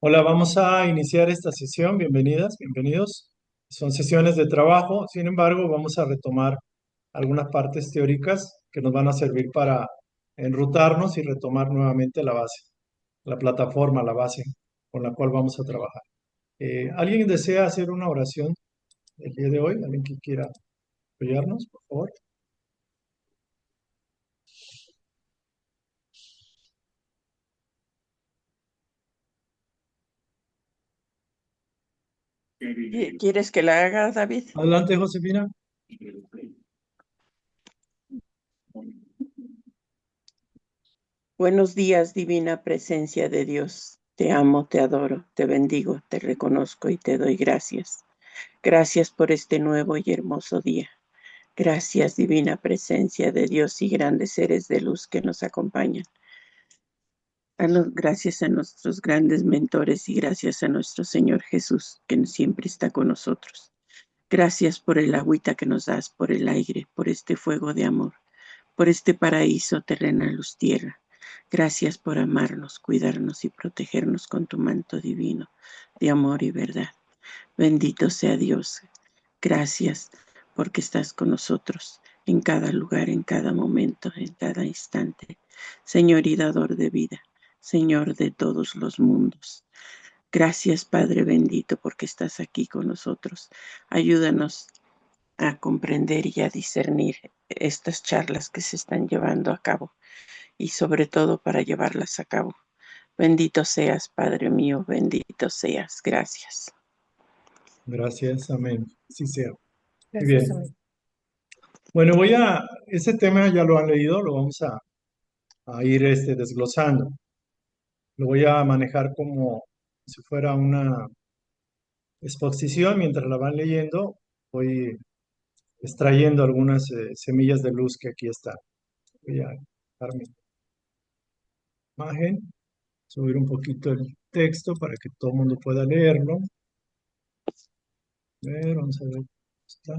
Hola, vamos a iniciar esta sesión. Bienvenidas, bienvenidos. Son sesiones de trabajo, sin embargo, vamos a retomar algunas partes teóricas que nos van a servir para enrutarnos y retomar nuevamente la base, la plataforma, la base con la cual vamos a trabajar. ¿Alguien desea hacer una oración el día de hoy? ¿Alguien que quiera apoyarnos, por favor? ¿Quieres que la haga, David? Adelante, Josefina. Buenos días, divina presencia de Dios. Te amo, te adoro, te bendigo, te reconozco y te doy gracias. Gracias por este nuevo y hermoso día. Gracias, divina presencia de Dios y grandes seres de luz que nos acompañan. Gracias a nuestros grandes mentores y gracias a nuestro Señor Jesús, que siempre está con nosotros. Gracias por el agüita que nos das, por el aire, por este fuego de amor, por este paraíso terrenal luz tierra. Gracias por amarnos, cuidarnos y protegernos con tu manto divino de amor y verdad. Bendito sea Dios. Gracias porque estás con nosotros en cada lugar, en cada momento, en cada instante. Señor y dador de vida, Señor de todos los mundos. Gracias, Padre bendito, porque estás aquí con nosotros. Ayúdanos a comprender y a discernir estas charlas que se están llevando a cabo y sobre todo para llevarlas a cabo. Bendito seas, Padre mío, bendito seas. Gracias. Gracias, amén. Sí sea. Muy Gracias, bien. amigo. Bueno, ese tema ya lo han leído, lo vamos a ir desglosando. Lo voy a manejar como si fuera una exposición. Mientras la van leyendo, voy extrayendo algunas semillas de luz que aquí están. Voy a dar mi imagen, subir un poquito el texto para que todo el mundo pueda leerlo. A ver, vamos a ver. ¿Está?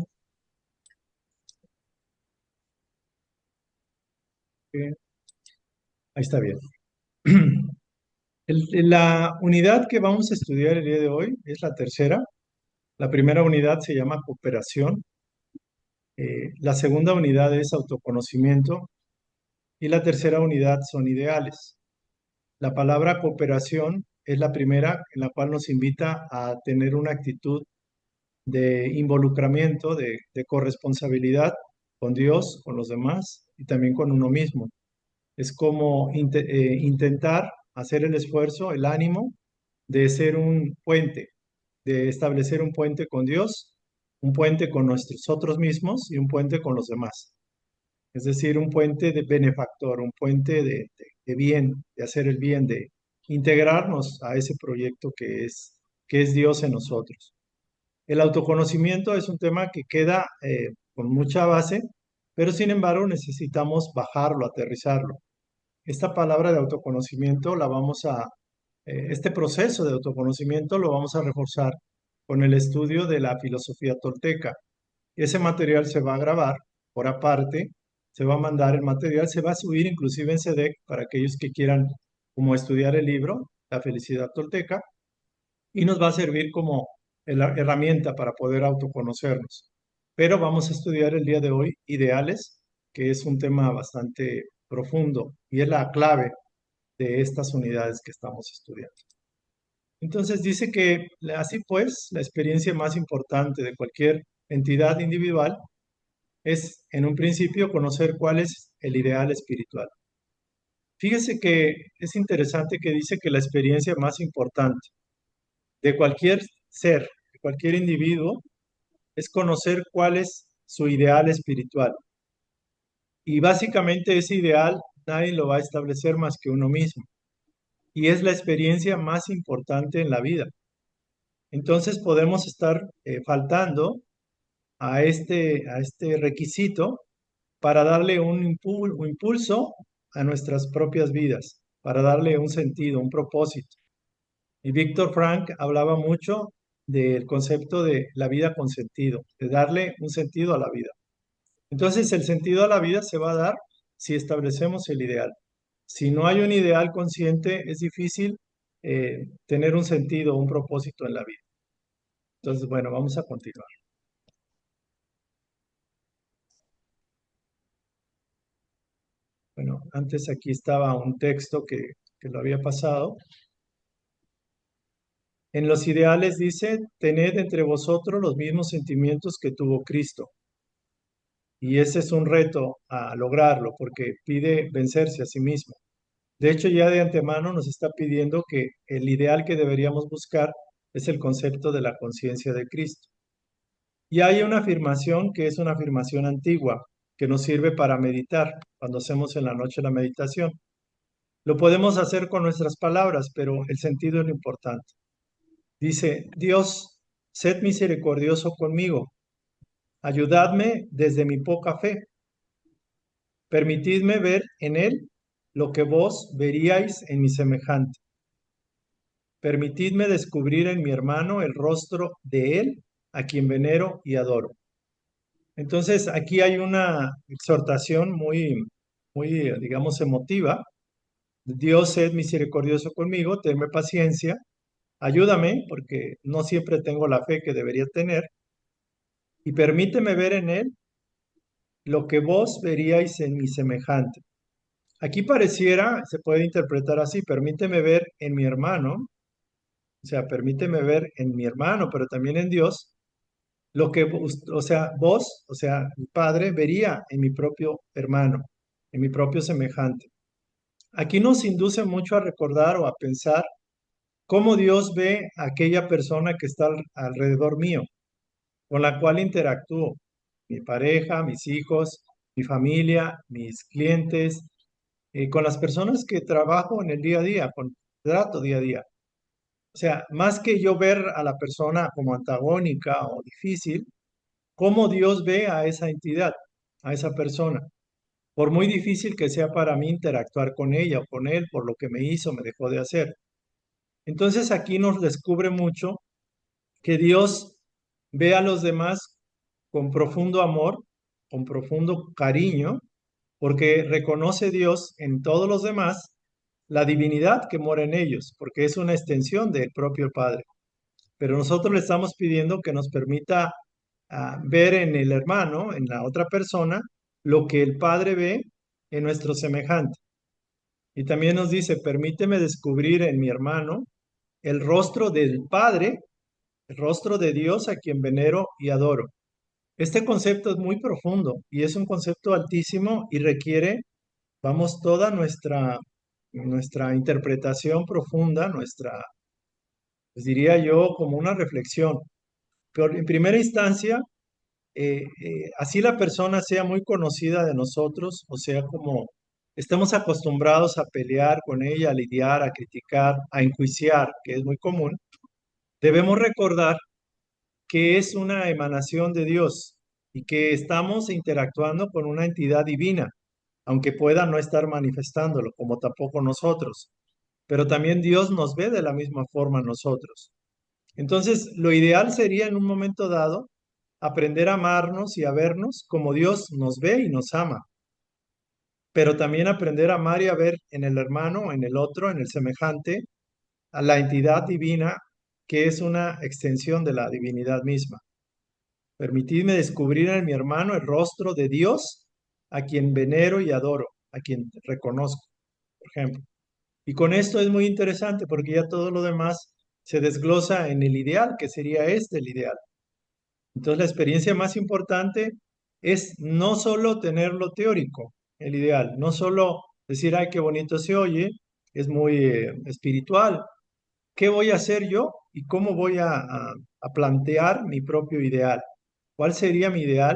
Bien. Ahí está bien. La unidad que vamos a estudiar el día de hoy es la tercera. La primera unidad se llama cooperación. La segunda unidad es autoconocimiento y la tercera unidad son ideales. La palabra cooperación es la primera en la cual nos invita a tener una actitud de involucramiento, de corresponsabilidad con Dios, con los demás y también con uno mismo. Es como intentar hacer el esfuerzo, el ánimo de ser un puente, de establecer un puente con Dios, un puente con nosotros mismos y un puente con los demás. Es decir, un puente de benefactor, un puente de bien, de hacer el bien, de integrarnos a ese proyecto que es Dios en nosotros. El autoconocimiento es un tema que queda con mucha base, pero sin embargo necesitamos bajarlo, aterrizarlo. Esta palabra de autoconocimiento este proceso de autoconocimiento lo vamos a reforzar con el estudio de la filosofía tolteca. Ese material se va a grabar por aparte, se va a mandar el material, se va a subir inclusive en CD para aquellos que quieran como estudiar el libro, La felicidad tolteca, y nos va a servir como herramienta para poder autoconocernos. Pero vamos a estudiar el día de hoy ideales, que es un tema bastante profundo y es la clave de estas unidades que estamos estudiando. Entonces dice que así pues, la experiencia más importante de cualquier entidad individual es, en un principio, conocer cuál es el ideal espiritual. Fíjese que es interesante que dice que la experiencia más importante de cualquier ser, de cualquier individuo, es conocer cuál es su ideal espiritual. Y básicamente ese ideal nadie lo va a establecer más que uno mismo. Y es la experiencia más importante en la vida. Entonces podemos estar faltando a este requisito para darle un impulso a nuestras propias vidas, para darle un sentido, un propósito. Y Víctor Frank hablaba mucho del concepto de la vida con sentido, de darle un sentido a la vida. Entonces, el sentido a la vida se va a dar si establecemos el ideal. Si no hay un ideal consciente, es difícil tener un sentido, un propósito en la vida. Entonces, bueno, vamos a continuar. Bueno, antes aquí estaba un texto que lo había pasado. En los ideales dice, tened entre vosotros los mismos sentimientos que tuvo Cristo. Y ese es un reto a lograrlo porque pide vencerse a sí mismo. De hecho, ya de antemano nos está pidiendo que el ideal que deberíamos buscar es el concepto de la conciencia de Cristo. Y hay una afirmación que es una afirmación antigua que nos sirve para meditar cuando hacemos en la noche la meditación. Lo podemos hacer con nuestras palabras, pero el sentido es lo importante. Dice, Dios, sed misericordioso conmigo, ayudadme desde mi poca fe, permitidme ver en él lo que vos veríais en mi semejante. Permitidme descubrir en mi hermano el rostro de él, a quien venero y adoro. Entonces, aquí hay una exhortación muy, digamos, emotiva. Dios, sed misericordioso conmigo, tenme paciencia, ayúdame, porque no siempre tengo la fe que debería tener, y permíteme ver en él lo que vos veríais en mi semejante. Aquí pareciera, se puede interpretar así, permíteme ver en mi hermano, o sea, permíteme ver en mi hermano, pero también en Dios, lo que, o sea, vos, o sea, mi padre vería en mi propio hermano, en mi propio semejante. Aquí nos induce mucho a recordar o a pensar cómo Dios ve a aquella persona que está alrededor mío, con la cual interactúo, mi pareja, mis hijos, mi familia, mis clientes, con las personas que trabajo en el día a día, con trato día a día. O sea, más que yo ver a la persona como antagónica o difícil, cómo Dios ve a esa entidad, a esa persona. Por muy difícil que sea para mí interactuar con ella o con él por lo que me hizo, me dejó de hacer. Entonces aquí nos descubre mucho que Dios ve a los demás con profundo amor, con profundo cariño, porque reconoce Dios en todos los demás la divinidad que mora en ellos, porque es una extensión del propio Padre. Pero nosotros le estamos pidiendo que nos permita ver en el hermano, en la otra persona, lo que el Padre ve en nuestro semejante. Y también nos dice, permíteme descubrir en mi hermano el rostro del Padre, el rostro de Dios a quien venero y adoro. Este concepto es muy profundo y es un concepto altísimo y requiere, vamos, toda nuestra interpretación profunda, nuestra, pues diría yo, como una reflexión. Pero en primera instancia, así la persona sea muy conocida de nosotros, o sea, como estamos acostumbrados a pelear con ella, a lidiar, a criticar, a enjuiciar, que es muy común, debemos recordar que es una emanación de Dios y que estamos interactuando con una entidad divina, aunque pueda no estar manifestándolo, como tampoco nosotros. Pero también Dios nos ve de la misma forma a nosotros. Entonces, lo ideal sería en un momento dado aprender a amarnos y a vernos como Dios nos ve y nos ama, pero también aprender a amar y a ver en el hermano, en el otro, en el semejante, a la entidad divina que es una extensión de la divinidad misma. Permitidme descubrir en mi hermano el rostro de Dios, a quien venero y adoro, a quien reconozco, por ejemplo. Y con esto es muy interesante porque ya todo lo demás se desglosa en el ideal, que sería este el ideal. Entonces la experiencia más importante es no solo tener lo teórico, el ideal, no solo decir, ay, qué bonito se oye, es muy espiritual. ¿Qué voy a hacer yo y cómo voy a plantear mi propio ideal? ¿Cuál sería mi ideal?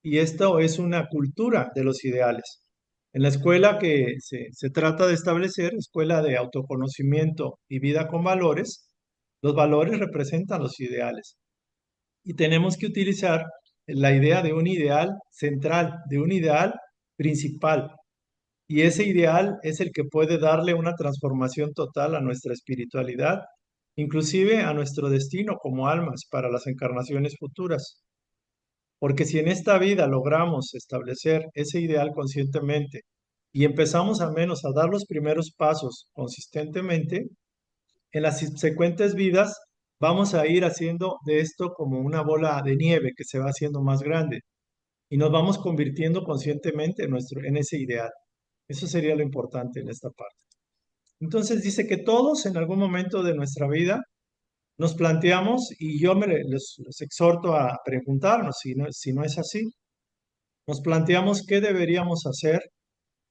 Y esto es una cultura de los ideales. En la escuela que se trata de establecer, escuela de autoconocimiento y vida con valores, los valores representan los ideales. Y tenemos que utilizar la idea de un ideal central, de un ideal principal. Y ese ideal es el que puede darle una transformación total a nuestra espiritualidad, inclusive a nuestro destino como almas para las encarnaciones futuras. Porque si en esta vida logramos establecer ese ideal conscientemente y empezamos al menos a dar los primeros pasos consistentemente, en las subsecuentes vidas vamos a ir haciendo de esto como una bola de nieve que se va haciendo más grande y nos vamos convirtiendo conscientemente en ese ideal. Eso sería lo importante en esta parte. Entonces dice que todos en algún momento de nuestra vida nos planteamos, y yo les exhorto a preguntarnos si no es así, nos planteamos qué deberíamos hacer,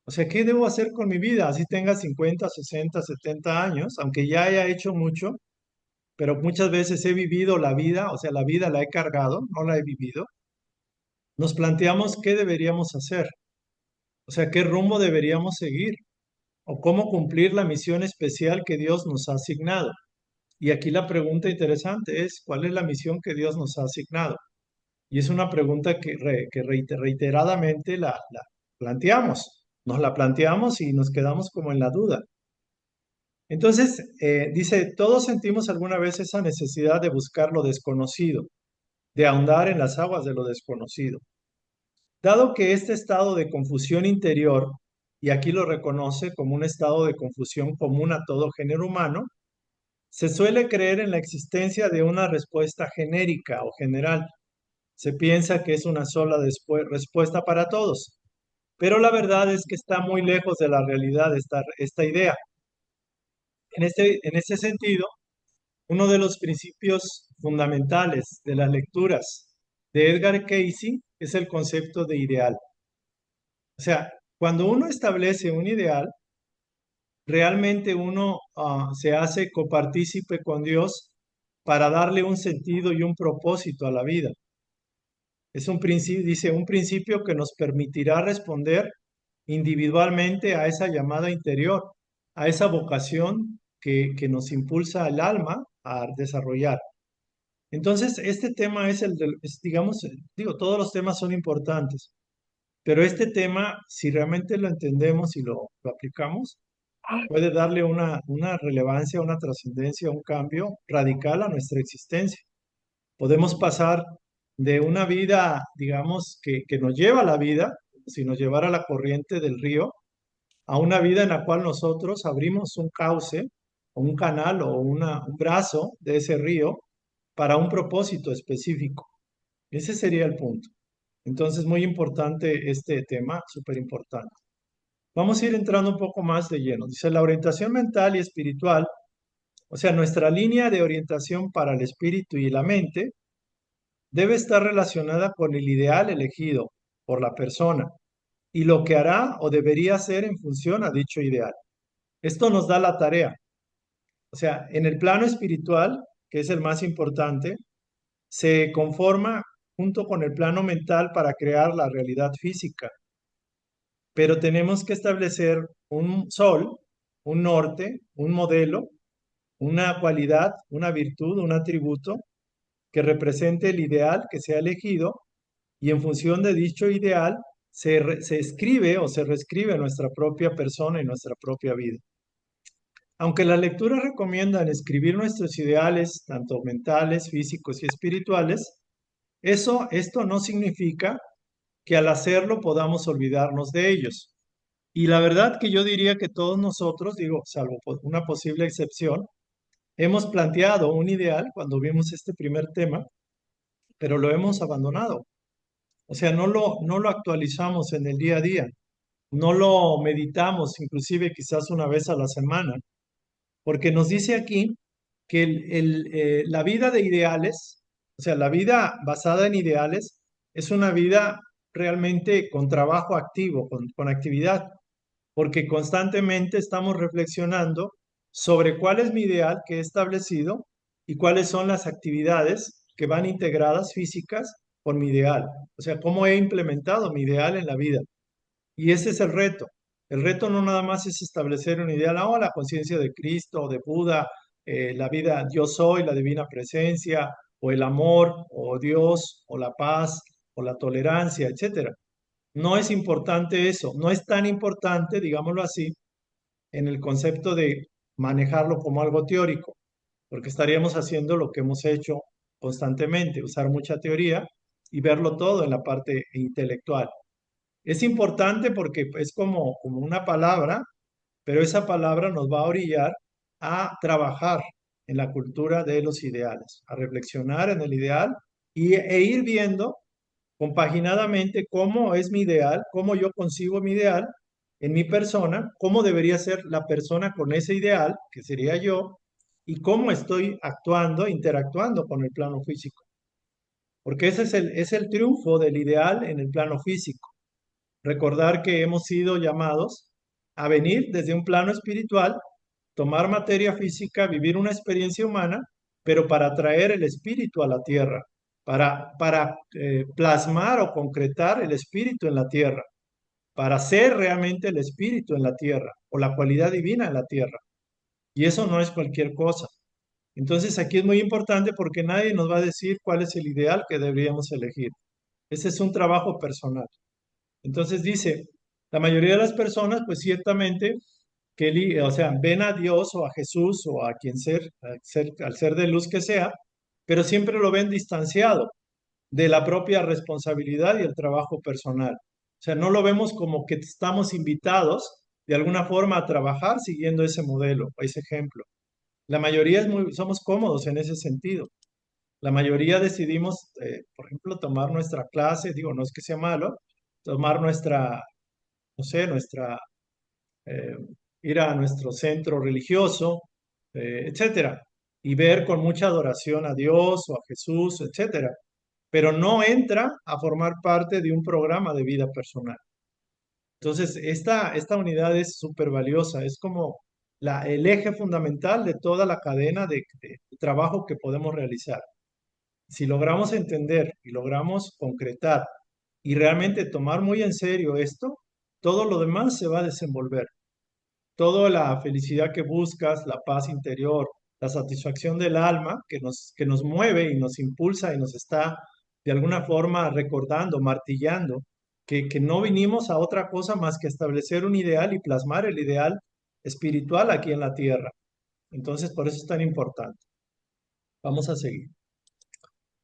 o sea, qué debo hacer con mi vida, así tenga 50, 60, 70 años, aunque ya haya hecho mucho, pero muchas veces he vivido la vida, o sea, la vida la he cargado, no la he vivido. Nos planteamos qué deberíamos hacer, o sea, qué rumbo deberíamos seguir, o cómo cumplir la misión especial que Dios nos ha asignado. Y aquí la pregunta interesante es, ¿cuál es la misión que Dios nos ha asignado? Y es una pregunta que reiteradamente la planteamos. Nos la planteamos y nos quedamos como en la duda. Entonces, dice, todos sentimos alguna vez esa necesidad de buscar lo desconocido, de ahondar en las aguas de lo desconocido. Dado que este estado de confusión interior, y aquí lo reconoce como un estado de confusión común a todo género humano, se suele creer en la existencia de una respuesta genérica o general. Se piensa que es una sola respuesta para todos, pero la verdad es que está muy lejos de la realidad esta idea. En este sentido, uno de los principios fundamentales de las lecturas de Edgar Cayce es el concepto de ideal. O sea, cuando uno establece un ideal, realmente uno se hace copartícipe con Dios para darle un sentido y un propósito a la vida. Es un principio, dice, un principio que nos permitirá responder individualmente a esa llamada interior, a esa vocación que nos impulsa al alma a desarrollar. Entonces, este tema es digamos, digo, todos los temas son importantes, pero este tema, si realmente lo entendemos y lo aplicamos, puede darle una relevancia, una trascendencia, un cambio radical a nuestra existencia. Podemos pasar de una vida, digamos, que nos lleva a la vida, si nos llevara la corriente del río, a una vida en la cual nosotros abrimos un cauce o un canal o un brazo de ese río para un propósito específico. Ese sería el punto. Entonces, muy importante este tema, súper importante. Vamos a ir entrando un poco más de lleno. Dice, la orientación mental y espiritual, o sea, nuestra línea de orientación para el espíritu y la mente, debe estar relacionada con el ideal elegido por la persona y lo que hará o debería hacer en función a dicho ideal. Esto nos da la tarea. O sea, en el plano espiritual, que es el más importante, se conforma junto con el plano mental para crear la realidad física. Pero tenemos que establecer un sol, un norte, un modelo, una cualidad, una virtud, un atributo que represente el ideal que se ha elegido y en función de dicho ideal se escribe o se reescribe nuestra propia persona y nuestra propia vida. Aunque las lecturas recomiendan escribir nuestros ideales, tanto mentales, físicos y espirituales, esto no significa que al hacerlo podamos olvidarnos de ellos. Y la verdad que yo diría que todos nosotros, digo, salvo una posible excepción, hemos planteado un ideal cuando vimos este primer tema, pero lo hemos abandonado. O sea, no lo actualizamos en el día a día, no lo meditamos, inclusive quizás una vez a la semana, porque nos dice aquí que la vida de ideales, o sea, la vida basada en ideales, es una vida realmente con trabajo activo, con actividad, porque constantemente estamos reflexionando sobre cuál es mi ideal que he establecido y cuáles son las actividades que van integradas físicas con mi ideal. O sea, cómo he implementado mi ideal en la vida. Y ese es el reto. El reto no nada más es establecer un ideal, la conciencia de Cristo, o de Buda, la vida, yo soy, la divina presencia, o el amor, o Dios, o la paz, o la tolerancia, etcétera. No es importante eso, no es tan importante, digámoslo así, en el concepto de manejarlo como algo teórico, porque estaríamos haciendo lo que hemos hecho constantemente, usar mucha teoría y verlo todo en la parte intelectual. Es importante porque es como una palabra, pero esa palabra nos va a orillar a trabajar en la cultura de los ideales, a reflexionar en el ideal e ir viendo compaginadamente cómo es mi ideal, cómo yo concibo mi ideal en mi persona, cómo debería ser la persona con ese ideal, que sería yo, y cómo estoy actuando, interactuando con el plano físico. Porque ese es el triunfo del ideal en el plano físico. Recordar que hemos sido llamados a venir desde un plano espiritual, tomar materia física, vivir una experiencia humana, pero para traer el espíritu a la tierra, para plasmar o concretar el espíritu en la tierra, para ser realmente el espíritu en la tierra o la cualidad divina en la tierra. Y eso no es cualquier cosa. Entonces aquí es muy importante porque nadie nos va a decir cuál es el ideal que deberíamos elegir. Ese es un trabajo personal. Entonces dice, la mayoría de las personas, pues ciertamente, o sea, ven a Dios o a Jesús o a quien al ser de luz que sea, pero siempre lo ven distanciado de la propia responsabilidad y el trabajo personal. O sea, no lo vemos como que estamos invitados de alguna forma a trabajar siguiendo ese modelo o ese ejemplo. La mayoría somos cómodos en ese sentido. La mayoría decidimos, por ejemplo, tomar nuestra clase, digo, no es que sea malo, tomar nuestra, no sé, eh, ir a nuestro centro religioso, etcétera, y ver con mucha adoración a Dios o a Jesús, etcétera, pero no entra a formar parte de un programa de vida personal. Entonces, esta unidad es súper valiosa, es como el eje fundamental de toda la cadena de trabajo que podemos realizar. Si logramos entender y logramos concretar y realmente tomar muy en serio esto, todo lo demás se va a desenvolver. Toda la felicidad que buscas, la paz interior, la satisfacción del alma que nos mueve y nos impulsa y nos está de alguna forma recordando, martillando, que no vinimos a otra cosa más que establecer un ideal y plasmar el ideal espiritual aquí en la tierra. Entonces, por eso es tan importante. Vamos a seguir.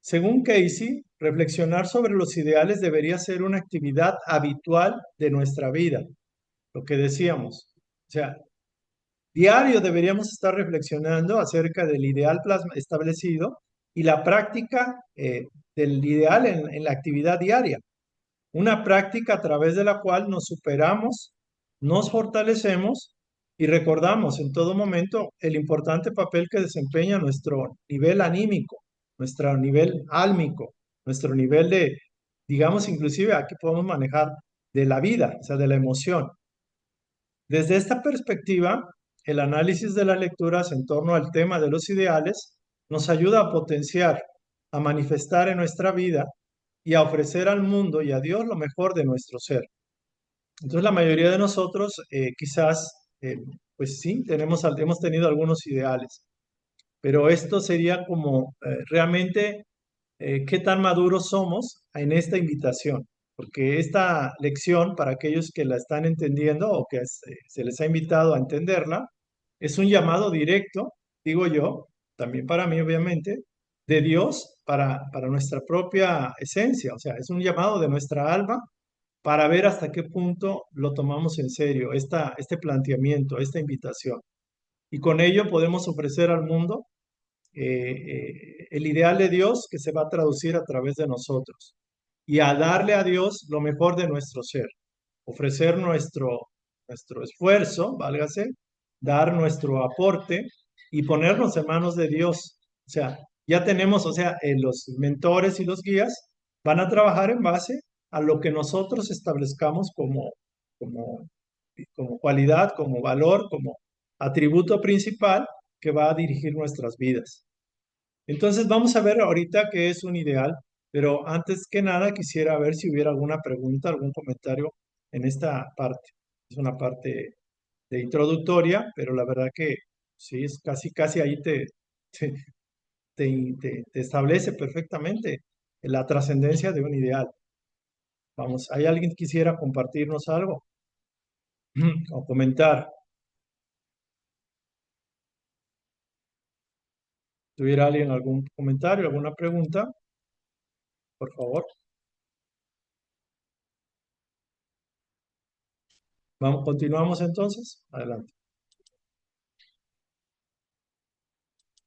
Según Casey, reflexionar sobre los ideales debería ser una actividad habitual de nuestra vida, lo que decíamos. O sea, diario deberíamos estar reflexionando acerca del ideal establecido y la práctica del ideal en la actividad diaria. Una práctica a través de la cual nos superamos, nos fortalecemos y recordamos en todo momento el importante papel que desempeña nuestro nivel anímico, nuestro nivel álmico, nuestro nivel de, digamos, inclusive aquí podemos manejar de la vida, o sea, de la emoción. Desde esta perspectiva, el análisis de las lecturas en torno al tema de los ideales nos ayuda a potenciar, a manifestar en nuestra vida y a ofrecer al mundo y a Dios lo mejor de nuestro ser. Entonces, la mayoría de nosotros quizás, pues sí, hemos tenido algunos ideales, pero esto sería como realmente qué tan maduros somos en esta invitación, porque esta lección, para aquellos que la están entendiendo o que se les ha invitado a entenderla, es un llamado directo, digo yo, también para mí obviamente, de Dios para nuestra propia esencia, o sea, es un llamado de nuestra alma para ver hasta qué punto lo tomamos en serio, este planteamiento, esta invitación. Y con ello podemos ofrecer al mundo el ideal de Dios que se va a traducir a través de nosotros y a darle a Dios lo mejor de nuestro ser, ofrecer nuestro esfuerzo, válgase, dar nuestro aporte y ponernos en manos de Dios. O sea, ya tenemos, o sea, los mentores y los guías van a trabajar en base a lo que nosotros establezcamos como, como cualidad, como valor, como atributo principal que va a dirigir nuestras vidas. Entonces vamos a ver ahorita qué es un ideal, pero antes que nada quisiera ver si hubiera alguna pregunta, algún comentario en esta parte. Es una parte de introductoria, pero la verdad que sí, es casi ahí te, te establece perfectamente la trascendencia de un ideal. Vamos, ¿hay alguien que quisiera compartirnos algo o comentar? ¿Tuviera alguien algún comentario, alguna pregunta? Por favor. Vamos, continuamos entonces. Adelante.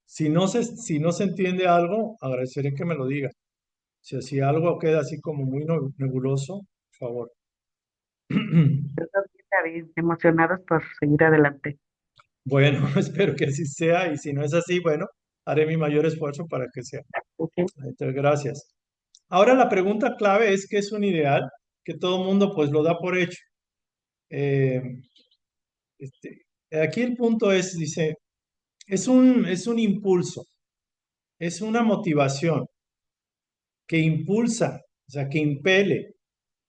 Si no se entiende algo, agradeceré que me lo diga. Si algo queda así como muy nebuloso, por favor. Pero todo bien, David, emocionados por seguir adelante. Bueno, espero que así sea y si no es así, bueno, haré mi mayor esfuerzo para que sea. Ok. Entonces, gracias. Ahora la pregunta clave es ¿qué es un ideal? Que todo el mundo pues lo da por hecho. Eh, este, aquí el punto es, dice, es un impulso, es una motivación que impulsa, o sea, que impele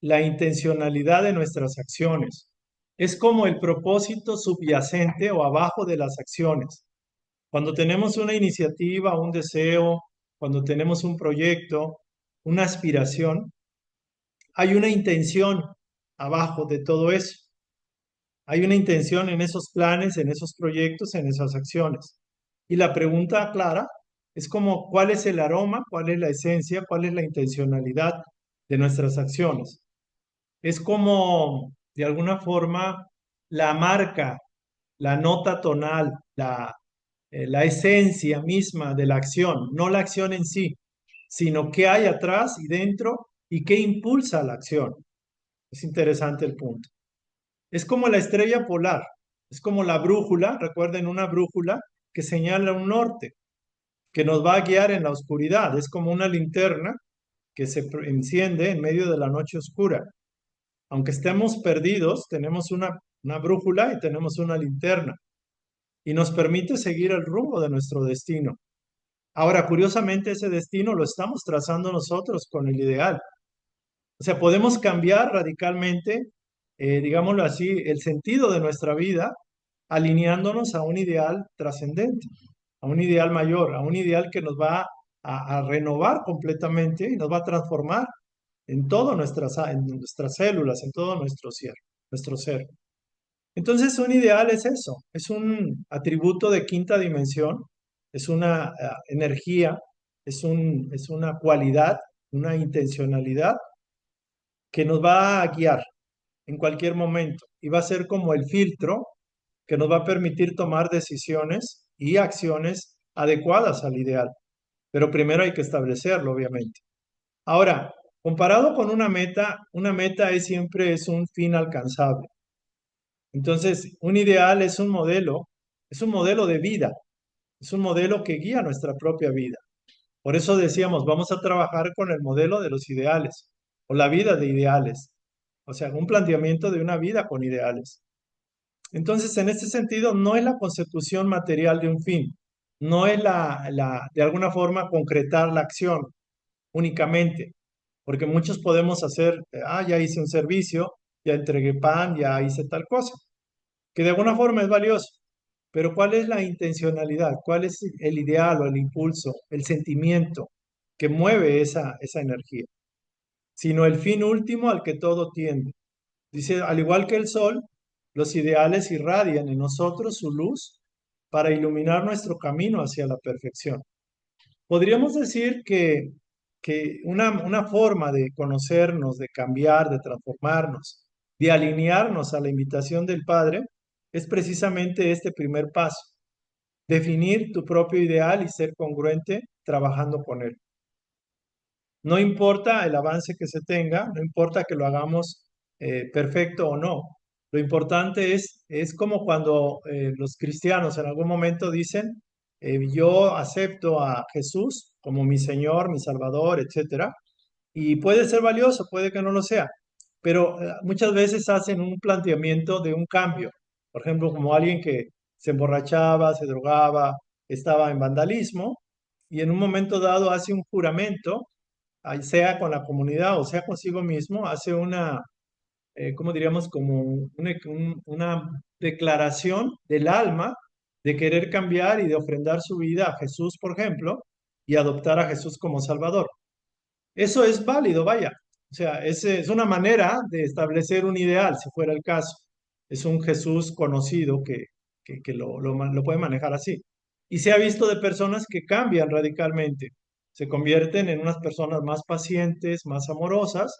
la intencionalidad de nuestras acciones. Es como el propósito subyacente o abajo de las acciones. Cuando tenemos una iniciativa, un deseo, cuando tenemos un proyecto, una aspiración, hay una intención abajo de todo eso. Hay una intención en esos planes, en esos proyectos, en esas acciones. Y la pregunta clara es como, ¿cuál es el aroma? ¿Cuál es la esencia? ¿Cuál es la intencionalidad de nuestras acciones? Es como, de alguna forma, la marca, la nota tonal, la esencia misma de la acción, no la acción en sí, sino qué hay atrás y dentro y qué impulsa la acción. Es interesante el punto. Es como la estrella polar, es como la brújula, recuerden una brújula que señala un norte, que nos va a guiar en la oscuridad, es como una linterna que se enciende en medio de la noche oscura. Aunque estemos perdidos, tenemos una brújula y tenemos una linterna y nos permite seguir el rumbo de nuestro destino. Ahora, curiosamente, ese destino lo estamos trazando nosotros con el ideal. O sea, podemos cambiar radicalmente, digámoslo así, el sentido de nuestra vida alineándonos a un ideal trascendente, a un ideal mayor, a un ideal que nos va a renovar completamente y nos va a transformar en nuestras células, en todo nuestro ser, nuestro ser. Entonces, un ideal es eso, es un atributo de quinta dimensión, es una energía, es una cualidad, una intencionalidad que nos va a guiar en cualquier momento y va a ser como el filtro que nos va a permitir tomar decisiones y acciones adecuadas al ideal. Pero primero hay que establecerlo, obviamente. Ahora, comparado con una meta siempre es un fin alcanzable. Entonces, un ideal es un modelo de vida, es un modelo que guía nuestra propia vida. Por eso decíamos, vamos a trabajar con el modelo de los ideales o la vida de ideales. O sea, un planteamiento de una vida con ideales. Entonces, en este sentido, no es la consecución material de un fin, no es de alguna forma concretar la acción únicamente, porque muchos podemos hacer, ya hice un servicio, ya entregué pan, ya hice tal cosa, que de alguna forma es valioso, pero ¿cuál es la intencionalidad? ¿Cuál es el ideal o el impulso, el sentimiento que mueve esa energía? Sino el fin último al que todo tiende. Dice, al igual que el sol, los ideales irradian en nosotros su luz para iluminar nuestro camino hacia la perfección. Podríamos decir que una forma de conocernos, de cambiar, de transformarnos, de alinearnos a la invitación del Padre, es precisamente este primer paso, definir tu propio ideal y ser congruente trabajando con él. No importa el avance que se tenga, no importa que lo hagamos perfecto o no. Lo importante es como cuando los cristianos en algún momento dicen, yo acepto a Jesús como mi Señor, mi Salvador, etcétera. Y puede ser valioso, puede que no lo sea, pero muchas veces hacen un planteamiento de un cambio. Por ejemplo, como alguien que se emborrachaba, se drogaba, estaba en vandalismo y en un momento dado hace un juramento sea con la comunidad o sea consigo mismo, hace ¿cómo diríamos? Como una declaración del alma de querer cambiar y de ofrendar su vida a Jesús, por ejemplo, y adoptar a Jesús como Salvador. Eso es válido, vaya. O sea, es una manera de establecer un ideal, si fuera el caso. Es un Jesús conocido que lo puede manejar así. Y se ha visto de personas que cambian radicalmente, se convierten en unas personas más pacientes, más amorosas,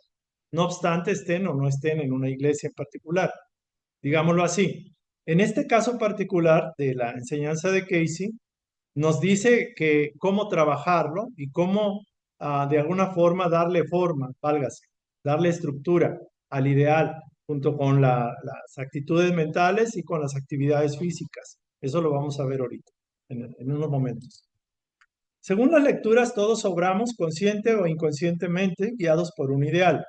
no obstante estén o no estén en una iglesia en particular. Digámoslo así. En este caso particular de la enseñanza de Casey, nos dice que cómo trabajarlo y cómo de alguna forma darle forma, válgase, darle estructura al ideal junto con las actitudes mentales y con las actividades físicas. Eso lo vamos a ver ahorita, en unos momentos. Según las lecturas, todos obramos consciente o inconscientemente guiados por un ideal.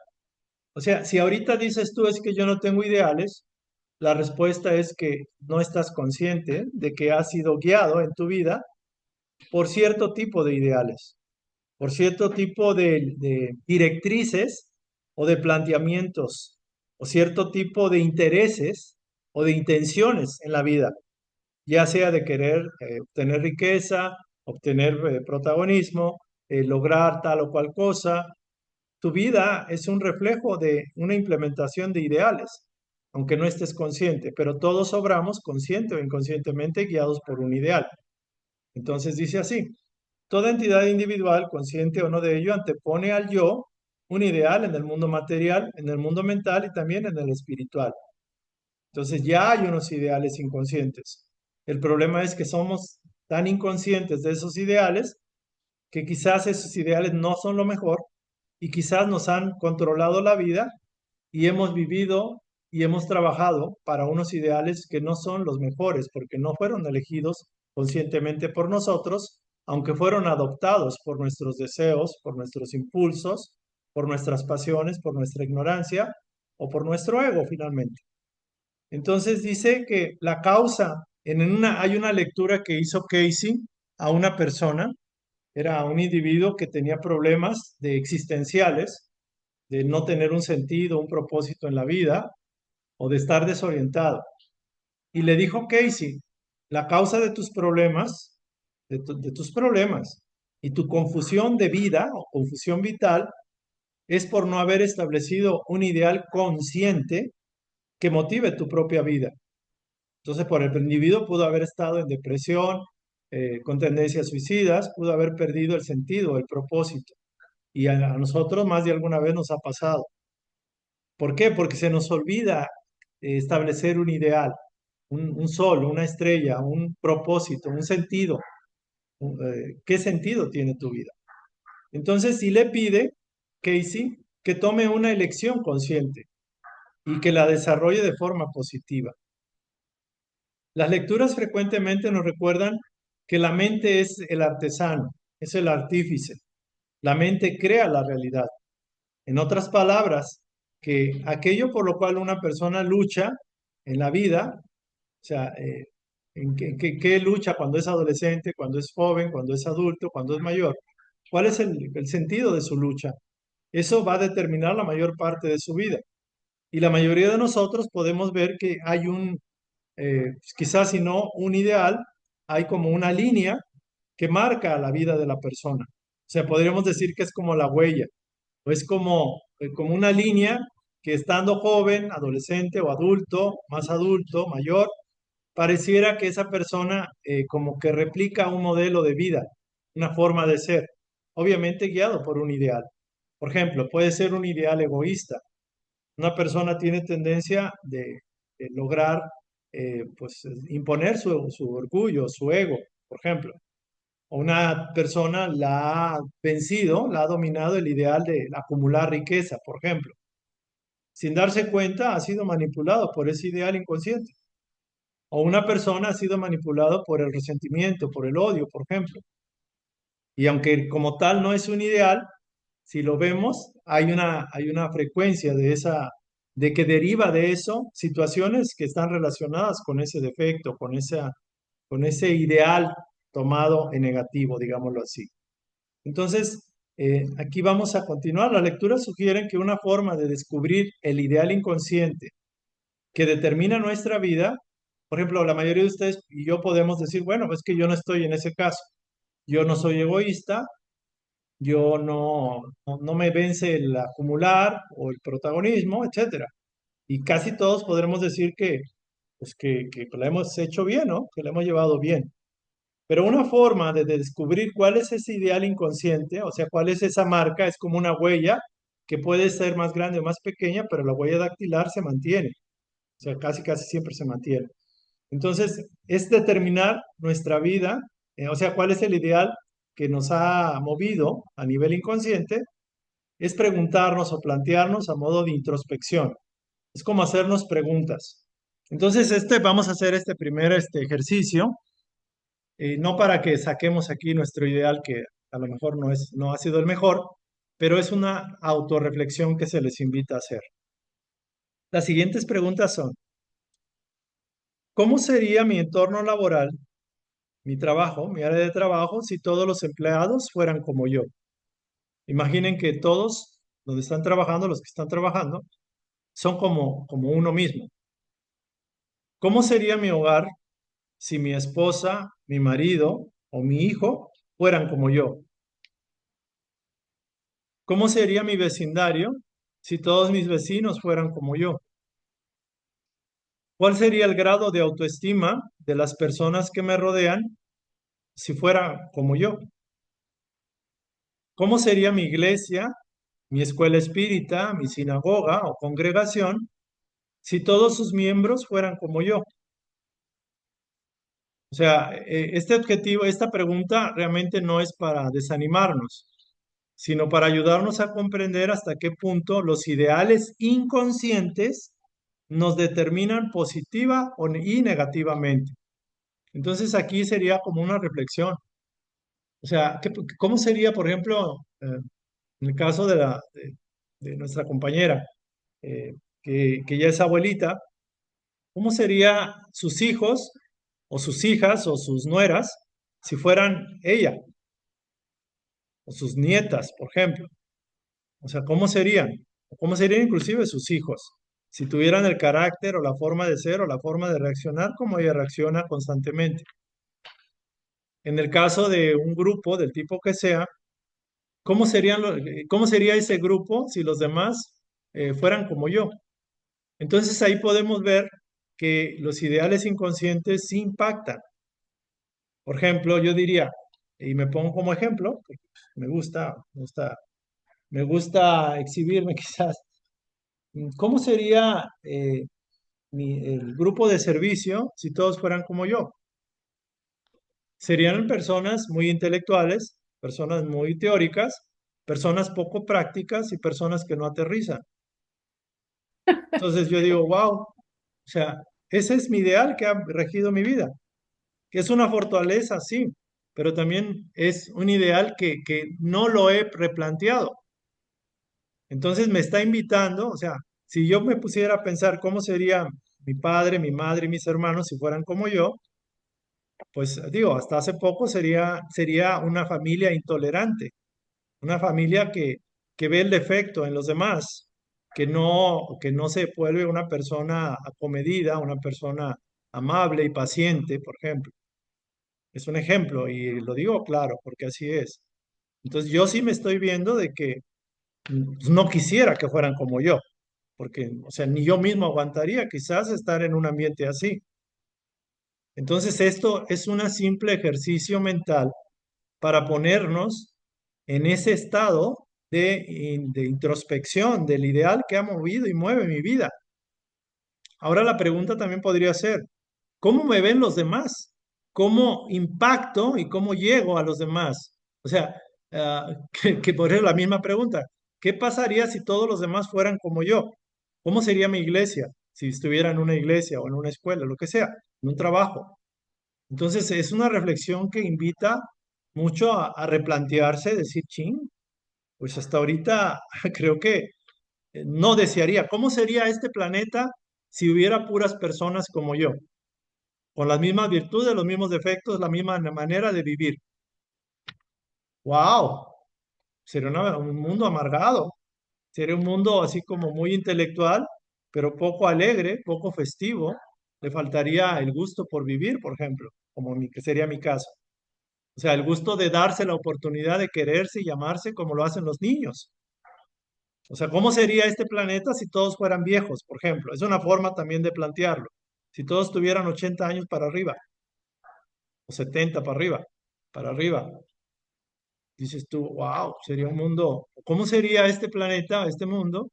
O sea, si ahorita dices tú es que yo no tengo ideales, la respuesta es que no estás consciente de que has sido guiado en tu vida por cierto tipo de ideales, por cierto tipo de directrices o de planteamientos, o cierto tipo de intereses o de intenciones en la vida, ya sea de querer obtener riqueza, obtener protagonismo, lograr tal o cual cosa. Tu vida es un reflejo de una implementación de ideales, aunque no estés consciente, pero todos obramos consciente o inconscientemente guiados por un ideal. Entonces dice así, toda entidad individual, consciente o no de ello, antepone al yo un ideal en el mundo material, en el mundo mental y también en el espiritual. Entonces ya hay unos ideales inconscientes. El problema es que somos tan inconscientes de esos ideales que quizás esos ideales no son lo mejor y quizás nos han controlado la vida y hemos vivido y hemos trabajado para unos ideales que no son los mejores porque no fueron elegidos conscientemente por nosotros, aunque fueron adoptados por nuestros deseos, por nuestros impulsos, por nuestras pasiones, por nuestra ignorancia o por nuestro ego finalmente. Entonces dice que la causa, hay una lectura que hizo Casey a una persona, era un individuo que tenía problemas de existenciales, de no tener un sentido, un propósito en la vida o de estar desorientado. Y le dijo Casey, la causa de tus problemas, de tus problemas y tu confusión de vida o confusión vital es por no haber establecido un ideal consciente que motive tu propia vida. Entonces, por el individuo pudo haber estado en depresión, con tendencias suicidas, pudo haber perdido el sentido, el propósito. Y a nosotros más de alguna vez nos ha pasado. ¿Por qué? Porque se nos olvida establecer un ideal, un sol, una estrella, un propósito, un sentido. ¿Qué sentido tiene tu vida? Entonces, si le pide, Casey, que tome una elección consciente y que la desarrolle de forma positiva. Las lecturas frecuentemente nos recuerdan que la mente es el artesano, es el artífice. La mente crea la realidad. En otras palabras, que aquello por lo cual una persona lucha en la vida, o sea, ¿en qué lucha cuando es adolescente, cuando es joven, cuando es adulto, cuando es mayor? ¿Cuál es el sentido de su lucha? Eso va a determinar la mayor parte de su vida. Y la mayoría de nosotros podemos ver que hay quizás si no un ideal, hay como una línea que marca la vida de la persona. O sea, podríamos decir que es como la huella, o es como una línea que estando joven, adolescente o adulto, más adulto, mayor, pareciera que esa persona como que replica un modelo de vida, una forma de ser, obviamente guiado por un ideal. Por ejemplo, puede ser un ideal egoísta. Una persona tiene tendencia de lograr pues, imponer su orgullo, su ego, por ejemplo. O una persona la ha vencido, la ha dominado el ideal de acumular riqueza, por ejemplo. Sin darse cuenta, ha sido manipulado por ese ideal inconsciente. O una persona ha sido manipulado por el resentimiento, por el odio, por ejemplo. Y aunque como tal no es un ideal, si lo vemos, hay una frecuencia de que deriva de eso situaciones que están relacionadas con ese defecto, con ese ideal tomado en negativo, digámoslo así. Entonces, aquí vamos a continuar. Las lecturas sugieren que una forma de descubrir el ideal inconsciente que determina nuestra vida, por ejemplo, la mayoría de ustedes y yo podemos decir, bueno, es que yo no estoy en ese caso. Yo no soy egoísta, yo no me vence el acumular o el protagonismo, etcétera. Y casi todos podremos decir pues que lo hemos hecho bien, ¿no? Que lo hemos llevado bien. Pero una forma de descubrir cuál es ese ideal inconsciente, o sea, cuál es esa marca, es como una huella que puede ser más grande o más pequeña, pero la huella dactilar se mantiene. O sea, casi siempre se mantiene. Entonces, es determinar nuestra vida O sea, ¿cuál es el ideal que nos ha movido a nivel inconsciente? Es preguntarnos o plantearnos a modo de introspección. Es como hacernos preguntas. Entonces, vamos a hacer este primer ejercicio, no para que saquemos aquí nuestro ideal, que a lo mejor no ha sido el mejor, pero es una autorreflexión que se les invita a hacer. Las siguientes preguntas son: ¿cómo sería mi entorno laboral, mi trabajo, mi área de trabajo, si todos los empleados fueran como yo? Imaginen que todos donde están trabajando, los que están trabajando, son como uno mismo. ¿Cómo sería mi hogar si mi esposa, mi marido o mi hijo fueran como yo? ¿Cómo sería mi vecindario si todos mis vecinos fueran como yo? ¿Cuál sería el grado de autoestima de las personas que me rodean si fuera como yo? ¿Cómo sería mi iglesia, mi escuela espírita, mi sinagoga o congregación si todos sus miembros fueran como yo? O sea, este objetivo, esta pregunta realmente no es para desanimarnos, sino para ayudarnos a comprender hasta qué punto los ideales inconscientes nos determinan positiva y negativamente. Entonces aquí sería como una reflexión. O sea, ¿cómo sería, por ejemplo, en el caso de nuestra compañera, eh, que ya es abuelita? ¿Cómo sería sus hijos o sus hijas o sus nueras si fueran ella o sus nietas, por ejemplo? O sea, ¿cómo serían? ¿O cómo serían inclusive sus hijos si tuvieran el carácter o la forma de ser o la forma de reaccionar como ella reacciona constantemente? En el caso de un grupo del tipo que sea, ¿cómo sería ese grupo si los demás fueran como yo? Entonces ahí podemos ver que los ideales inconscientes sí impactan. Por ejemplo, yo diría, y me pongo como ejemplo, porque me gusta exhibirme quizás. ¿Cómo sería el grupo de servicio si todos fueran como yo? Serían personas muy intelectuales, personas muy teóricas, personas poco prácticas y personas que no aterrizan. Entonces yo digo, wow, o sea, ese es mi ideal que ha regido mi vida, que es una fortaleza, sí, pero también es un ideal que no lo he replanteado. Entonces me está invitando, o sea, si yo me pusiera a pensar cómo sería mi padre, mi madre y mis hermanos si fueran como yo, pues digo, hasta hace poco sería una familia intolerante, una familia que ve el defecto en los demás, que no se vuelve una persona acomedida, una persona amable y paciente, por ejemplo. Es un ejemplo y lo digo claro, porque así es. Entonces yo sí me estoy viendo de que no quisiera que fueran como yo, porque, o sea, ni yo mismo aguantaría quizás estar en un ambiente así. Entonces esto es un simple ejercicio mental para ponernos en ese estado de introspección del ideal que ha movido y mueve mi vida. Ahora la pregunta también podría ser, ¿cómo me ven los demás? ¿Cómo impacto y cómo llego a los demás? O sea, que por eso la misma pregunta, ¿qué pasaría si todos los demás fueran como yo? ¿Cómo sería mi iglesia si estuviera en una iglesia o en una escuela, lo que sea, en un trabajo? Entonces es una reflexión que invita mucho a replantearse, decir, ching, pues hasta ahorita creo que no desearía. ¿Cómo sería este planeta si hubiera puras personas como yo? Con las mismas virtudes, los mismos defectos, la misma manera de vivir. ¡Wow! Sería un mundo amargado, sería un mundo así como muy intelectual, pero poco alegre, poco festivo. Le faltaría el gusto por vivir, por ejemplo, que sería mi caso. O sea, el gusto de darse la oportunidad de quererse y amarse como lo hacen los niños. O sea, ¿cómo sería este planeta si todos fueran viejos, por ejemplo? Es una forma también de plantearlo. Si todos tuvieran 80 años para arriba, o 70 para arriba, dices tú, wow, sería un mundo. ¿Cómo sería este planeta, este mundo?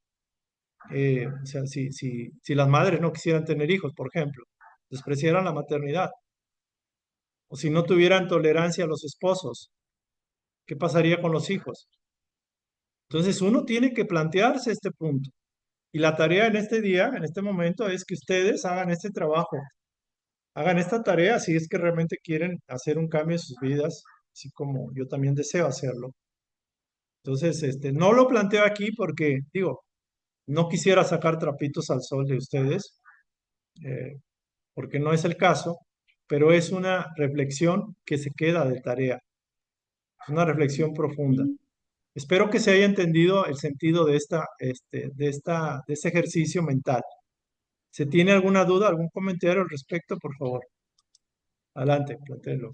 O sea, si las madres no quisieran tener hijos, por ejemplo, despreciaran la maternidad. O si no tuvieran tolerancia a los esposos, ¿qué pasaría con los hijos? Entonces uno tiene que plantearse este punto. Y la tarea en este día, en este momento, es que ustedes hagan este trabajo, hagan esta tarea si es que realmente quieren hacer un cambio en sus vidas, así como yo también deseo hacerlo. Entonces, no lo planteo aquí porque, digo, no quisiera sacar trapitos al sol de ustedes, eh, porque no es el caso, pero es una reflexión que se queda de tarea, es una reflexión profunda. Espero que se haya entendido el sentido de este ejercicio mental. ¿Se tiene alguna duda, algún comentario al respecto, por favor? Adelante, plantéelo.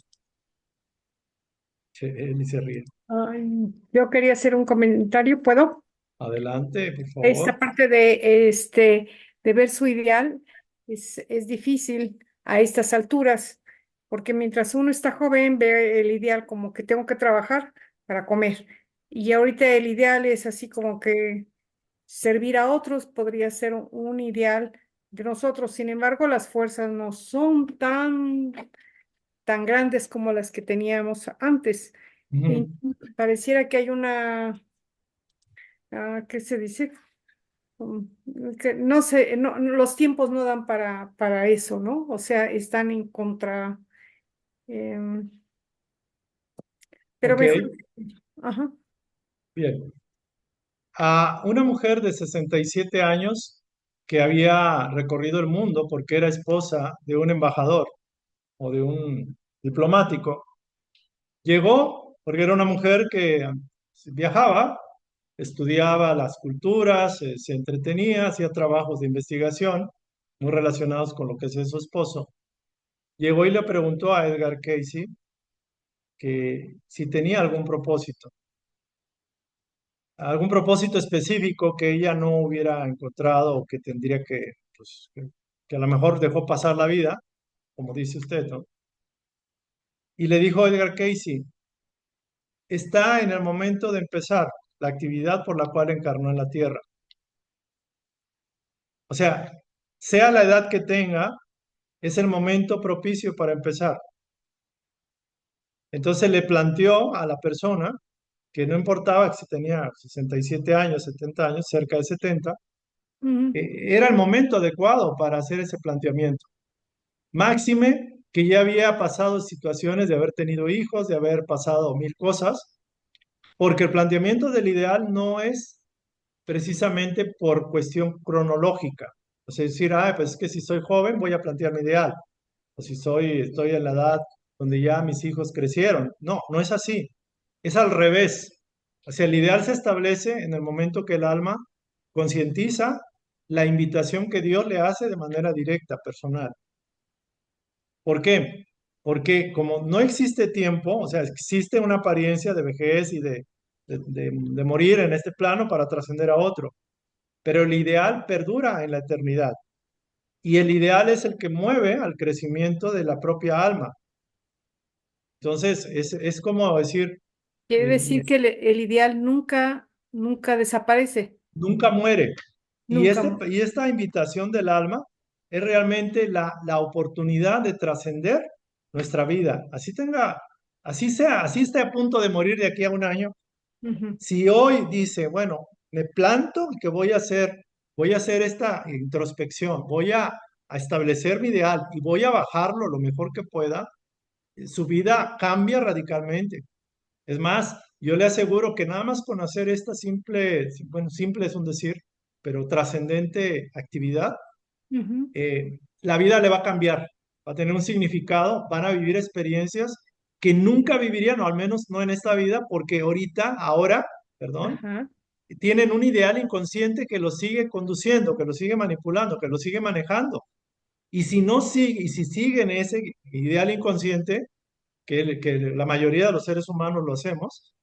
Él se ríe. Ay, yo quería hacer un comentario, ¿puedo? Adelante, por Esta favor. parte de ver su ideal es difícil a estas alturas, porque mientras uno está joven ve el ideal como que tengo que trabajar para comer. Y ahorita el ideal es así como que servir a otros podría ser un ideal de nosotros. Sin embargo, las fuerzas no son tan grandes como las que teníamos antes. Y Ujú. pareciera que hay ¿qué se dice? Que no sé, los tiempos no dan para eso, ¿no? O sea, están en contra, em, pero Ok, mejor, ajá. bien. A una mujer de 67 años que había recorrido el mundo porque era esposa de un embajador o de un diplomático, llegó porque era una mujer que viajaba, estudiaba las culturas, se entretenía, hacía trabajos de investigación muy relacionados con lo que es su esposo. Llegó y le preguntó a Edgar Casey que si tenía algún propósito específico que ella no hubiera encontrado o que tendría que, pues, que a lo mejor dejó pasar la vida, como dice usted, ¿no? Y le dijo Edgar Casey, está en el momento de empezar la actividad por la cual encarnó en la Tierra. O sea la edad que tenga, es el momento propicio para empezar. Entonces le planteó a la persona que no importaba si tenía 67 años, 70 años, cerca de 70, Ujú, era el momento adecuado para hacer ese planteamiento. Máxime que ya había pasado situaciones de haber tenido hijos, de haber pasado mil cosas, porque el planteamiento del ideal no es precisamente por cuestión cronológica. O sea, decir, pues es que si soy joven voy a plantear mi ideal, o si estoy en la edad donde ya mis hijos crecieron. No, no es así. Es al revés. O sea, el ideal se establece en el momento que el alma concientiza la invitación que Dios le hace de manera directa, personal. ¿Por qué? Porque como no existe tiempo, o sea, existe una apariencia de vejez y de morir en este plano para trascender a otro, pero el ideal perdura en la eternidad y el ideal es el que mueve al crecimiento de la propia alma. Entonces, es como decir, quiere eh, decir que el ideal nunca desaparece, nunca muere. Y, nunca. y esta invitación del alma es realmente la oportunidad de trascender nuestra vida. Así sea, así esté a punto de morir de aquí a un año. Ujú, Si hoy dice, bueno, me planto que voy a hacer esta introspección, a establecer mi ideal y voy a bajarlo lo mejor que pueda, su vida cambia radicalmente. Es más, yo le aseguro que nada más con hacer esta simple, bueno, simple es un decir, pero trascendente actividad, ujú, la vida le va a cambiar, va a tener un significado, van a vivir experiencias que nunca vivirían, o al menos no en esta vida, porque ahora, perdón, ajá, tienen un ideal inconsciente que los sigue conduciendo, que los sigue manipulando, que los sigue manejando. Y si no sigue, y si siguen ese ideal inconsciente, que la mayoría de los seres humanos lo hacemos,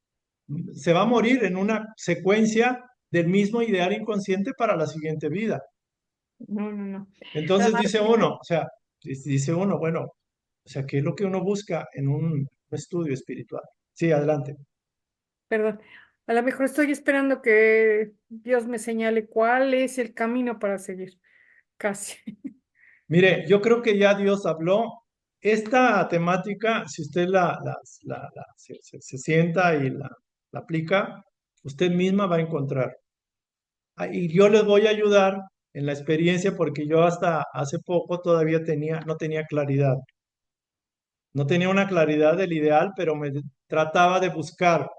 se va a morir en una secuencia del mismo ideal inconsciente para la siguiente vida. no. Nada Entonces más, dice uno, o sea, dice uno, bueno, o sea, ¿qué es lo que uno busca en un estudio espiritual? Sí, adelante. perdón, a lo mejor estoy esperando que Dios me señale cuál es el camino para seguir, casi. Mire, yo creo que ya Dios habló Esta temática, si usted se sienta y la aplica, usted misma va a encontrar. Y yo les voy a ayudar en la experiencia porque yo hasta hace poco todavía no tenía claridad. No tenía una claridad del ideal, pero me trataba de buscar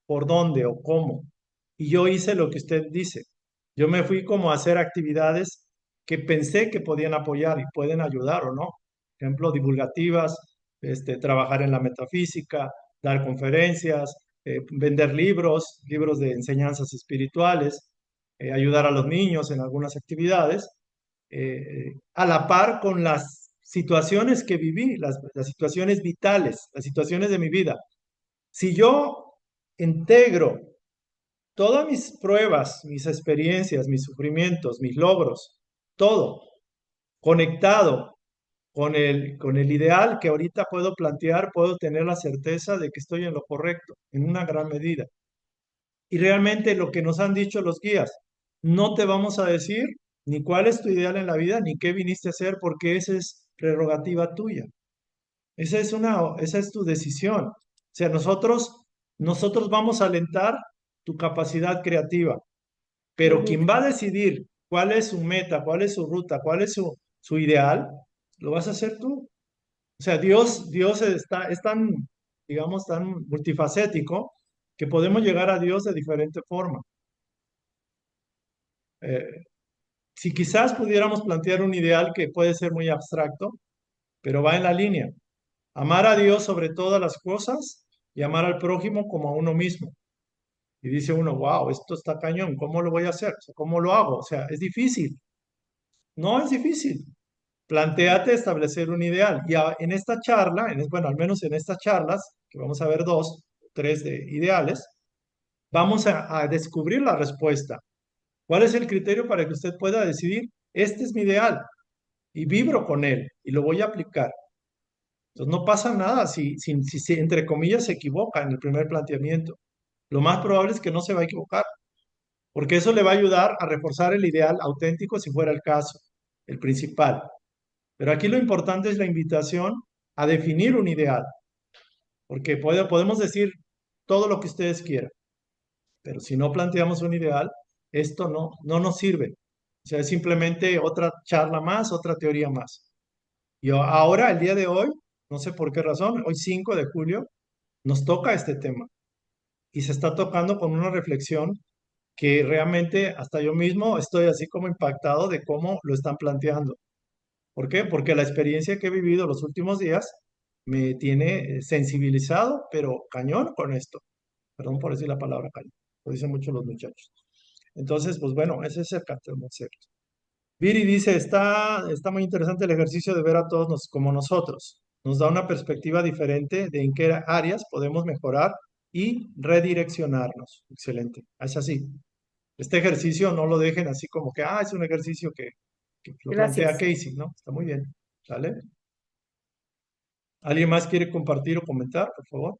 por dónde o cómo. Y yo hice lo que usted dice. Yo me fui como a hacer actividades que pensé que podían apoyar y pueden ayudar o no. Por ejemplo, divulgativas, trabajar en la metafísica, dar conferencias, vender libros de enseñanzas espirituales, ayudar a los niños en algunas actividades, a la par con las situaciones que viví, las situaciones vitales, las situaciones de mi vida. Si yo integro todas mis pruebas, mis experiencias, mis sufrimientos, mis logros, todo conectado con el ideal que ahorita puedo plantear, puedo tener la certeza de que estoy en lo correcto, en una gran medida. Y realmente lo que nos han dicho los guías, no te vamos a decir ni cuál es tu ideal en la vida, ni qué viniste a hacer, porque esa es prerrogativa tuya. Esa es tu decisión. O sea, nosotros vamos a alentar tu capacidad creativa, pero Ujú. quien va a decidir cuál es su meta, cuál es su ruta, cuál es su ideal, lo vas a hacer tú. O sea, Dios es tan, digamos, tan multifacético que podemos llegar a Dios de diferente forma. Eh, si quizás pudiéramos plantear un ideal que puede ser muy abstracto, pero va en la línea. Amar a Dios sobre todas las cosas y amar al prójimo como a uno mismo. Y dice uno, wow, esto está cañón, ¿cómo lo voy a hacer? O sea, ¿cómo lo hago? O sea, es difícil. No es difícil. Plantéate establecer un ideal. Y en esta charla, bueno, al menos en estas charlas, que vamos a ver dos, tres de ideales, vamos a descubrir la respuesta. ¿Cuál es el criterio para que usted pueda decidir, este es mi ideal y vibro con él y lo voy a aplicar? Entonces no pasa nada si entre comillas se equivoca en el primer planteamiento. Lo más probable es que no se va a equivocar, porque eso le va a ayudar a reforzar el ideal auténtico si fuera el caso, el principal. Pero aquí lo importante es la invitación a definir un ideal, porque podemos decir todo lo que ustedes quieran, pero si no planteamos un ideal, esto no nos sirve. O sea, es simplemente otra charla más, otra teoría más. Y ahora, el día de hoy, no sé por qué razón, hoy 5 de julio, nos toca este tema y se está tocando con una reflexión que realmente hasta yo mismo estoy así como impactado de cómo lo están planteando. ¿Por qué? Porque la experiencia que he vivido los últimos días me tiene sensibilizado, pero cañón con esto. Perdón por decir la palabra cañón, lo dicen mucho los muchachos. Entonces, pues bueno, ese es el concepto. Viri dice, está muy interesante el ejercicio de ver a todos como nosotros. Nos da una perspectiva diferente de en qué áreas podemos mejorar y redireccionarnos. Excelente. Es así. Este ejercicio no lo dejen así como que, es un ejercicio que lo plantea Gracias. Casey, ¿no? Está muy bien. ¿Sale? ¿Alguien más quiere compartir o comentar, por favor?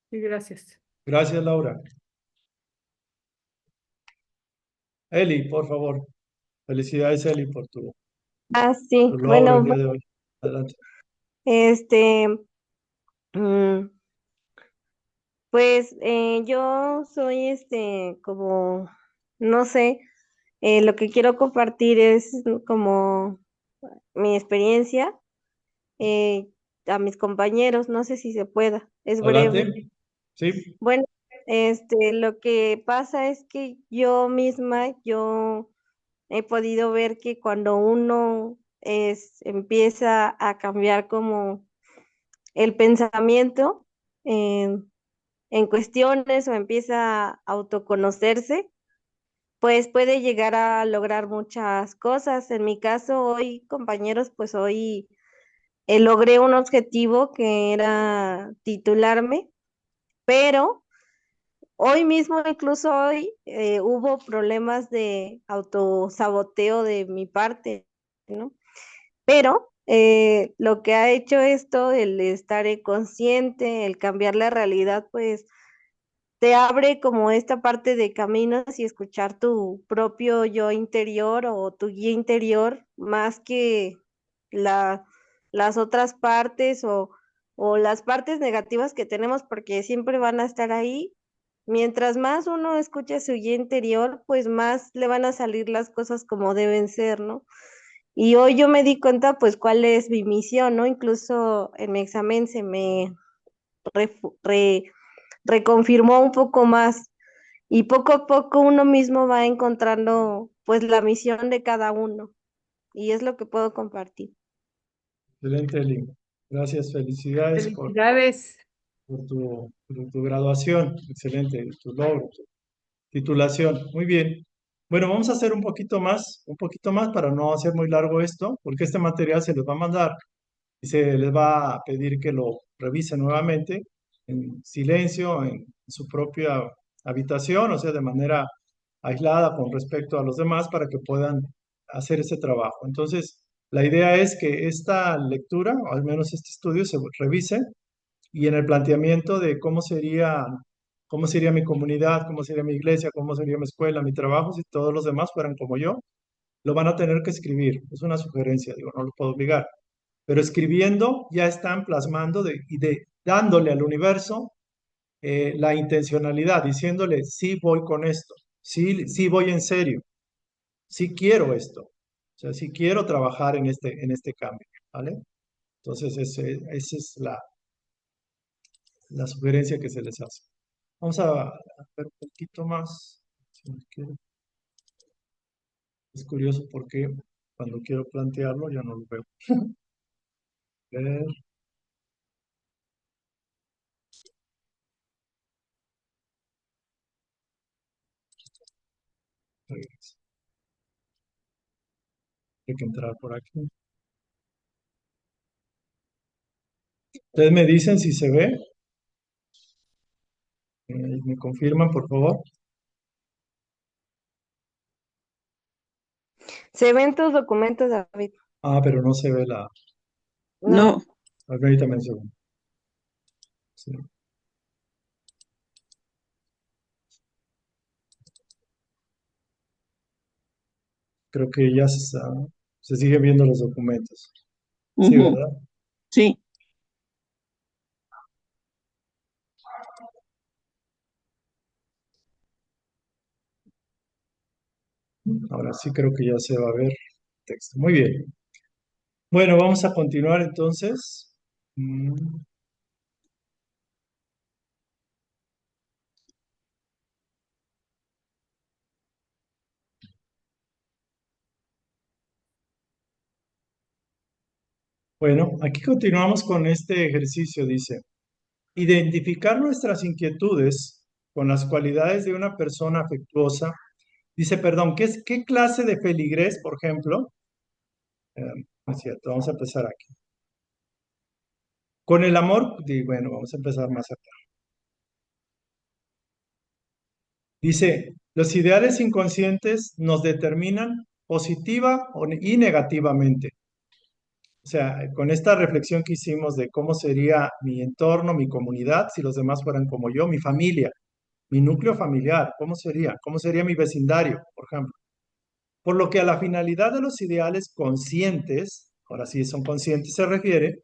Sí, gracias. Gracias, Laura. Eli, por favor. Felicidades, Eli, por tu Sí, logro el bueno, día de hoy. Adelante. este, mm, pues yo soy como, no sé, lo que quiero compartir es como mi experiencia eh, a mis compañeros, no sé si se pueda, es breve. Adelante. Sí. Bueno, lo que pasa es que yo misma, yo he podido ver que cuando uno empieza a cambiar como el pensamiento en cuestiones o empieza a autoconocerse, pues puede llegar a lograr muchas cosas. En mi caso, hoy, compañeros, pues hoy logré un objetivo que era titularme, pero hoy mismo, incluso hoy, hubo problemas de autosaboteo de mi parte, ¿no? Pero lo que ha hecho esto, el estar consciente, el cambiar la realidad, pues te abre como esta parte de caminos y escuchar tu propio yo interior o tu guía interior, más que la, las otras partes o las partes negativas que tenemos, porque siempre van a estar ahí. Mientras más uno escuche su yo interior, pues más le van a salir las cosas como deben ser, ¿no? Y hoy yo me di cuenta, pues, cuál es mi misión, ¿no? Incluso en mi examen se me refu- re- reconfirmó un poco más y poco a poco uno mismo va encontrando, pues, la misión de cada uno y es lo que puedo compartir. Excelente, Eli. Gracias, felicidades Felicidades. por tu graduación. Excelente, tu logro, tu titulación. Muy bien. Bueno, vamos a hacer un poquito más para no hacer muy largo esto, porque este material se les va a mandar y se les va a pedir que lo revisen nuevamente en silencio, en su propia habitación, o sea, de manera aislada con respecto a los demás para que puedan hacer ese trabajo. Entonces, la idea es que esta lectura, o al menos este estudio, se revise y en el planteamiento de cómo sería mi comunidad, cómo sería mi iglesia, cómo sería mi escuela, mi trabajo, si todos los demás fueran como yo, lo van a tener que escribir. Es una sugerencia, digo, no lo puedo obligar. Pero escribiendo ya están plasmando dándole al universo la intencionalidad, diciéndole, sí voy con esto, sí, sí voy en serio, sí quiero esto, o sea, sí quiero trabajar en este cambio, ¿vale? Entonces, esa es la sugerencia que se les hace. Vamos a ver un poquito más. Si no quiero. Es curioso porque cuando quiero plantearlo ya no lo veo. Ver, regresa. Hay que entrar por aquí. Ustedes me dicen si se ve. Me confirman, por favor. Se ven tus documentos, David. Ah, pero no se ve la. No, No, Permítame un segundo. Sí, creo que ya se siguen viendo los documentos. Sí, ujú, ¿verdad? sí, Ahora sí creo que ya se va a ver el texto. Muy bien. Bueno, vamos a continuar entonces. Mm, Bueno, aquí continuamos con este ejercicio. Dice, identificar nuestras inquietudes con las cualidades de una persona afectuosa. Dice, perdón, ¿qué clase de feligrés, por ejemplo? No es cierto, vamos a empezar aquí. Con el amor, bueno, vamos a empezar más acá. Dice, los ideales inconscientes nos determinan positiva y negativamente. O sea, con esta reflexión que hicimos de cómo sería mi entorno, mi comunidad, si los demás fueran como yo, mi familia, mi núcleo familiar, ¿cómo sería? ¿Cómo sería mi vecindario, por ejemplo? Por lo que a la finalidad de los ideales conscientes, ahora sí son conscientes se refiere,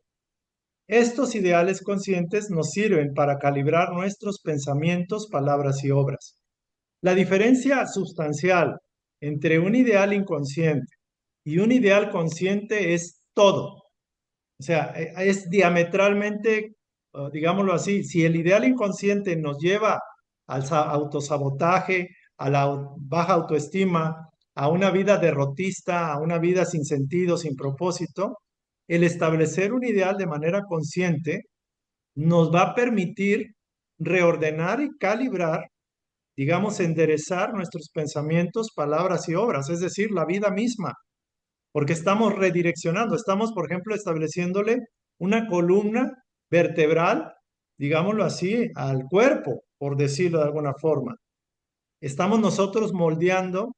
estos ideales conscientes nos sirven para calibrar nuestros pensamientos, palabras y obras. La diferencia sustancial entre un ideal inconsciente y un ideal consciente es todo. O sea, es diametralmente, digámoslo así, si el ideal inconsciente nos lleva al autosabotaje, a la baja autoestima, a una vida derrotista, a una vida sin sentido, sin propósito, el establecer un ideal de manera consciente nos va a permitir reordenar y calibrar, digamos, enderezar nuestros pensamientos, palabras y obras, es decir, la vida misma, porque estamos redireccionando, estamos, por ejemplo, estableciéndole una columna vertebral, digámoslo así, al cuerpo, por decirlo de alguna forma. Estamos nosotros moldeando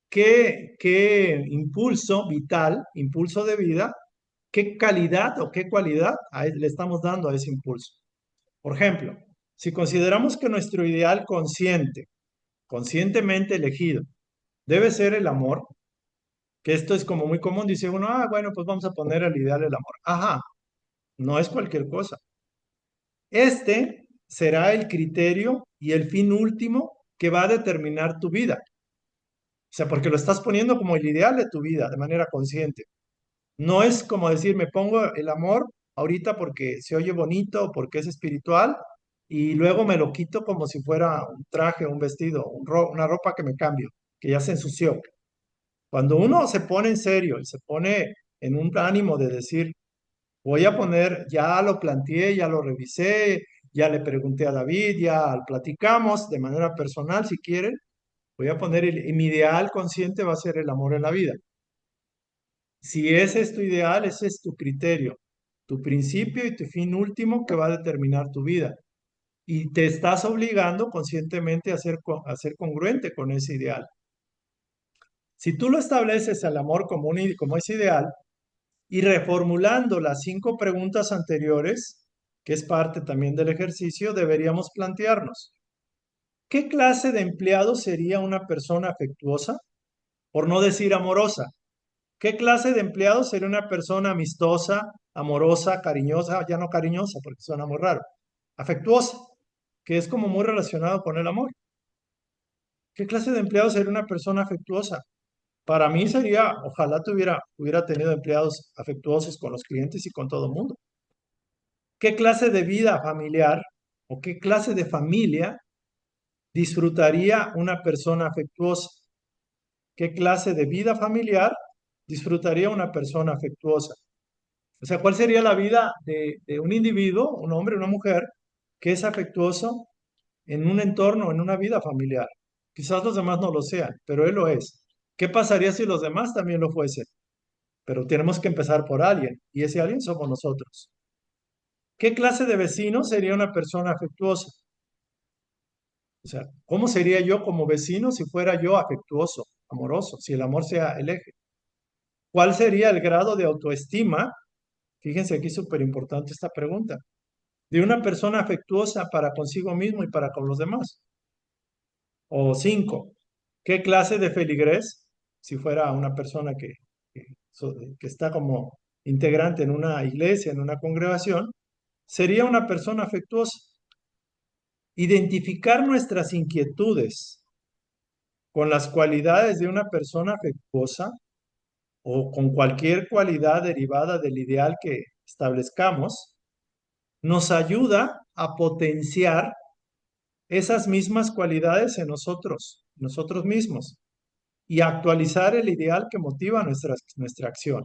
qué impulso vital, impulso de vida, qué calidad o qué cualidad le estamos dando a ese impulso. Por ejemplo, si consideramos que nuestro ideal consciente, conscientemente elegido, debe ser el amor, Que esto es como muy común, dice uno, ah, bueno, pues vamos a poner el ideal del amor. Ajá, no es cualquier cosa. Este será el criterio y el fin último que va a determinar tu vida. O sea, porque lo estás poniendo como el ideal de tu vida de manera consciente. No es como decir, me pongo el amor ahorita porque se oye bonito, porque es espiritual, y luego me lo quito como si fuera un traje, un vestido, una ropa que me cambio, que ya se ensució. Cuando uno se pone en serio y se pone en un ánimo de decir, voy a poner, ya lo planteé, ya lo revisé, ya le pregunté a David, ya platicamos de manera personal si quieren, voy a poner mi ideal consciente va a ser el amor en la vida. Si ese es tu ideal, ese es tu criterio, tu principio y tu fin último que va a determinar tu vida. Y te estás obligando conscientemente a ser congruente con ese ideal. Si tú lo estableces al amor como ese ideal y reformulando las 5 preguntas anteriores, que es parte también del ejercicio, deberíamos plantearnos, ¿qué clase de empleado sería una persona afectuosa? Por no decir amorosa. ¿Qué clase de empleado sería una persona amistosa, amorosa, cariñosa, ya no cariñosa porque suena muy raro, afectuosa, que es como muy relacionado con el amor? ¿Qué clase de empleado sería una persona afectuosa? Para mí sería, ojalá hubiera tenido empleados afectuosos con los clientes y con todo el mundo. ¿Qué clase de vida familiar o qué clase de familia disfrutaría una persona afectuosa? ¿Qué clase de vida familiar disfrutaría una persona afectuosa? O sea, ¿cuál sería la vida de un individuo, un hombre, una mujer, que es afectuoso en un entorno, en una vida familiar? Quizás los demás no lo sean, pero él lo es. ¿Qué pasaría si los demás también lo fuesen? Pero tenemos que empezar por alguien, y ese alguien somos nosotros. ¿Qué clase de vecino sería una persona afectuosa? O sea, ¿cómo sería yo como vecino si fuera yo afectuoso, amoroso, si el amor sea el eje? ¿Cuál sería el grado de autoestima? Fíjense aquí, súper importante esta pregunta. De una persona afectuosa para consigo mismo y para con los demás. O 5, ¿qué clase de feligrés, si fuera una persona que está como integrante en una iglesia, en una congregación, sería una persona afectuosa? Identificar nuestras inquietudes con las cualidades de una persona afectuosa o con cualquier cualidad derivada del ideal que establezcamos, nos ayuda a potenciar esas mismas cualidades en nosotros mismos, y actualizar el ideal que motiva nuestra acción.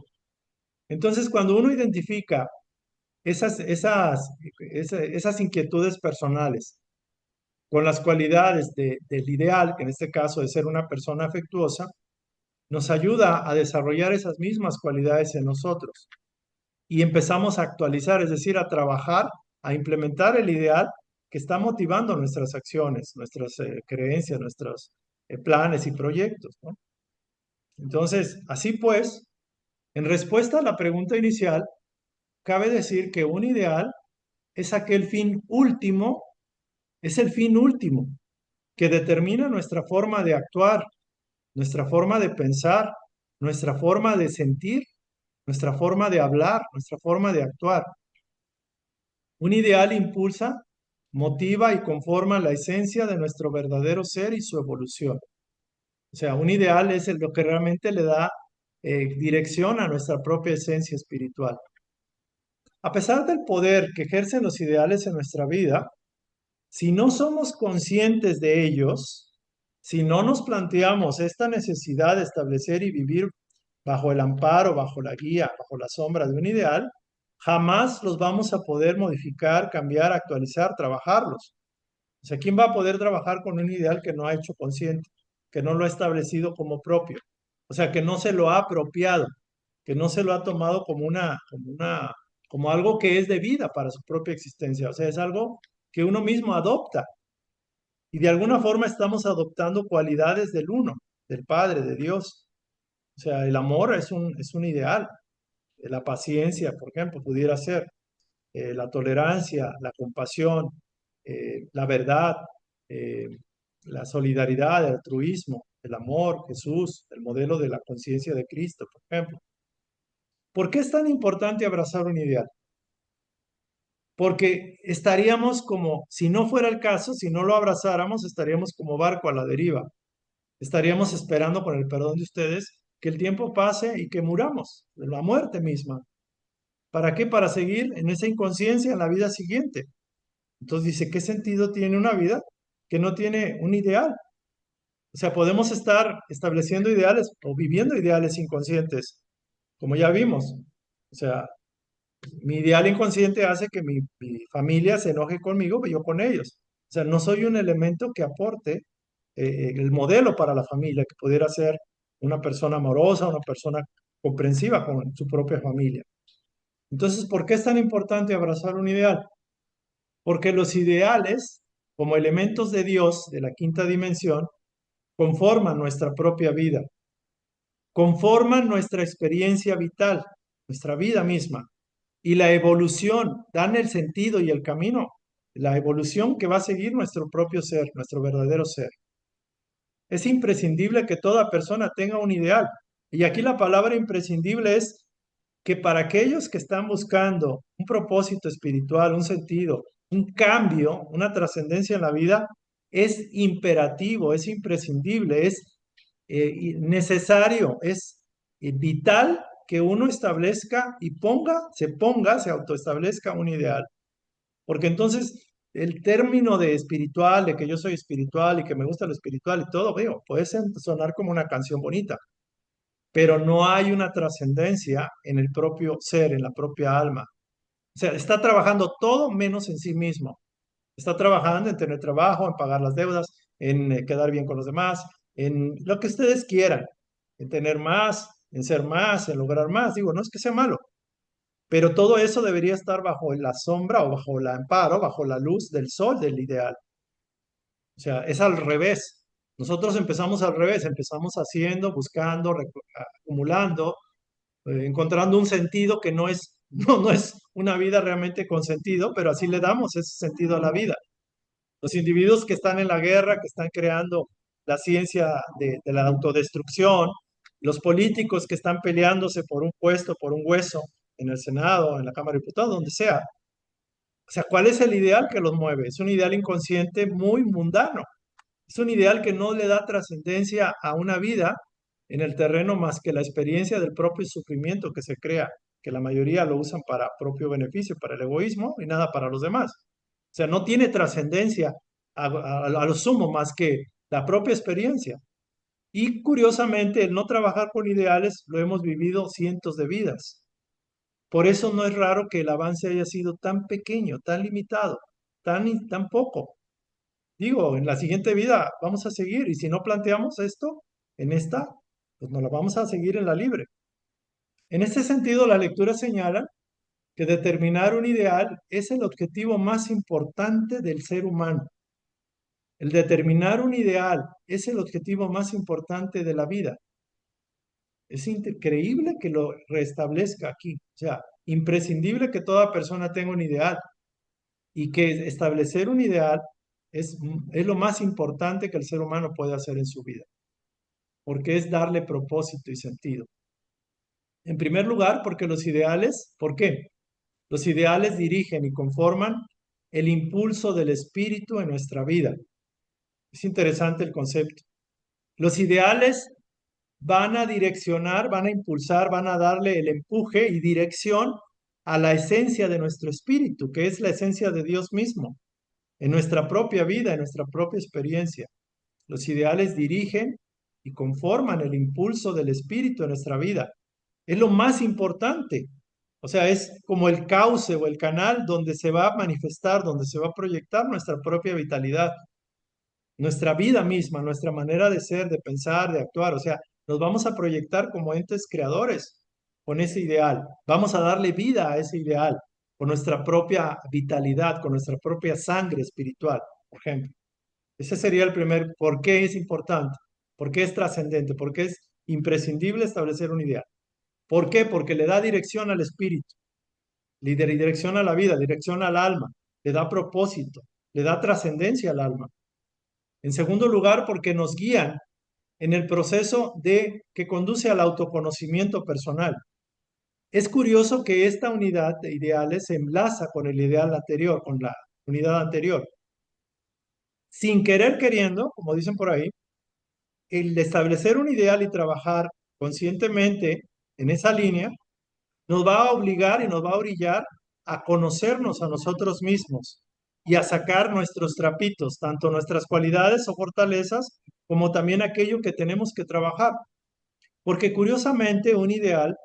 Entonces, cuando uno identifica esas inquietudes personales con las cualidades del ideal, que en este caso es ser una persona afectuosa, nos ayuda a desarrollar esas mismas cualidades en nosotros. Y empezamos a actualizar, es decir, a trabajar, a implementar el ideal que está motivando nuestras acciones, nuestras creencias, nuestros planes y proyectos, ¿no? Entonces, así pues, en respuesta a la pregunta inicial, cabe decir que un ideal es aquel fin último, es el fin último que determina nuestra forma de actuar, nuestra forma de pensar, nuestra forma de sentir, nuestra forma de hablar, nuestra forma de actuar. Un ideal impulsa, motiva y conforma la esencia de nuestro verdadero ser y su evolución. O sea, un ideal es lo que realmente le da dirección a nuestra propia esencia espiritual. A pesar del poder que ejercen los ideales en nuestra vida, si no somos conscientes de ellos, si no nos planteamos esta necesidad de establecer y vivir bajo el amparo, bajo la guía, bajo la sombra de un ideal, jamás los vamos a poder modificar, cambiar, actualizar, trabajarlos. O sea, ¿quién va a poder trabajar con un ideal que no ha hecho consciente, que no lo ha establecido como propio? O sea, que no se lo ha apropiado, que no se lo ha tomado como algo que es de vida para su propia existencia. O sea, es algo que uno mismo adopta. Y de alguna forma estamos adoptando cualidades del uno, del Padre, de Dios. O sea, el amor es un ideal. La paciencia, por ejemplo, pudiera ser. La tolerancia, la compasión, la verdad, la solidaridad, el altruismo, el amor, Jesús, el modelo de la conciencia de Cristo, por ejemplo. ¿Por qué es tan importante abrazar un ideal? Porque estaríamos como, si no fuera el caso, si no lo abrazáramos, estaríamos como barco a la deriva. Estaríamos esperando, con el perdón de ustedes, que el tiempo pase y que muramos, la muerte misma. ¿Para qué? Para seguir en esa inconsciencia en la vida siguiente. Entonces dice, ¿qué sentido tiene una vida que no tiene un ideal? O sea, podemos estar estableciendo ideales o viviendo ideales inconscientes, como ya vimos. O sea, mi ideal inconsciente hace que mi familia se enoje conmigo, yo con ellos. O sea, no soy un elemento que aporte el modelo para la familia, que pudiera ser una persona amorosa, una persona comprensiva con su propia familia. Entonces, ¿por qué es tan importante abrazar un ideal? Porque los ideales, como elementos de Dios de la quinta dimensión, conforman nuestra propia vida, conforman nuestra experiencia vital, nuestra vida misma, y la evolución, dan el sentido y el camino, la evolución que va a seguir nuestro propio ser, nuestro verdadero ser. Es imprescindible que toda persona tenga un ideal. Y aquí la palabra imprescindible es que para aquellos que están buscando un propósito espiritual, un sentido, un cambio, una trascendencia en la vida, es imperativo, es imprescindible, es necesario, es vital que uno establezca y se autoestablezca un ideal. Porque entonces el término de espiritual, de que yo soy espiritual y que me gusta lo espiritual y todo, veo, puede sonar como una canción bonita, pero no hay una trascendencia en el propio ser, en la propia alma. O sea, está trabajando todo menos en sí mismo. Está trabajando en tener trabajo, en pagar las deudas, en quedar bien con los demás, en lo que ustedes quieran, en tener más, en ser más, en lograr más. Digo, no es que sea malo, pero todo eso debería estar bajo la sombra o bajo el amparo, bajo la luz del sol del ideal. O sea, es al revés. Nosotros empezamos al revés, empezamos haciendo, buscando, acumulando, encontrando un sentido que no es, no es una vida realmente con sentido, pero así le damos ese sentido a la vida. Los individuos que están en la guerra, que están creando la ciencia de la autodestrucción, los políticos que están peleándose por un puesto, por un hueso en el Senado, en la Cámara de Diputados, donde sea. O sea, ¿cuál es el ideal que los mueve? Es un ideal inconsciente muy mundano. Es un ideal que no le da trascendencia a una vida en el terreno más que la experiencia del propio sufrimiento que se crea, que la mayoría lo usan para propio beneficio, para el egoísmo y nada para los demás. O sea, no tiene trascendencia a lo sumo más que la propia experiencia. Y curiosamente, el no trabajar con ideales lo hemos vivido cientos de vidas. Por eso no es raro que el avance haya sido tan pequeño, tan limitado, tan poco. Digo, en la siguiente vida vamos a seguir y si no planteamos esto en esta, pues nos la vamos a seguir en la libre. En este sentido, la lectura señala que determinar un ideal es el objetivo más importante del ser humano. El determinar un ideal es el objetivo más importante de la vida. Es increíble que lo restablezca aquí. O sea, imprescindible que toda persona tenga un ideal y que establecer un ideal es lo más importante que el ser humano puede hacer en su vida, porque es darle propósito y sentido. En primer lugar, porque los ideales, ¿por qué? Los ideales dirigen y conforman el impulso del espíritu en nuestra vida. Es interesante el concepto. Los ideales van a direccionar, van a impulsar, van a darle el empuje y dirección a la esencia de nuestro espíritu, que es la esencia de Dios mismo, en nuestra propia vida, en nuestra propia experiencia. Los ideales dirigen y conforman el impulso del espíritu en nuestra vida. Es lo más importante. O sea, es como el cauce o el canal donde se va a manifestar, donde se va a proyectar nuestra propia vitalidad, nuestra vida misma, nuestra manera de ser, de pensar, de actuar. O sea, nos vamos a proyectar como entes creadores con ese ideal. Vamos a darle vida a ese ideal con nuestra propia vitalidad, con nuestra propia sangre espiritual, por ejemplo. Ese sería el primer, ¿por qué es importante? ¿Por qué es trascendente? ¿Por qué es imprescindible establecer un ideal? ¿Por qué? Porque le da dirección al espíritu, le da dirección a la vida, dirección al alma, le da propósito, le da trascendencia al alma. En segundo lugar, porque nos guían en el proceso que conduce al autoconocimiento personal. Es curioso que esta unidad de ideales se enlaza con el ideal anterior, con la unidad anterior. Sin querer queriendo, como dicen por ahí, el establecer un ideal y trabajar conscientemente en esa línea nos va a obligar y nos va a orillar a conocernos a nosotros mismos y a sacar nuestros trapitos, tanto nuestras cualidades o fortalezas, como también aquello que tenemos que trabajar. Porque curiosamente un ideal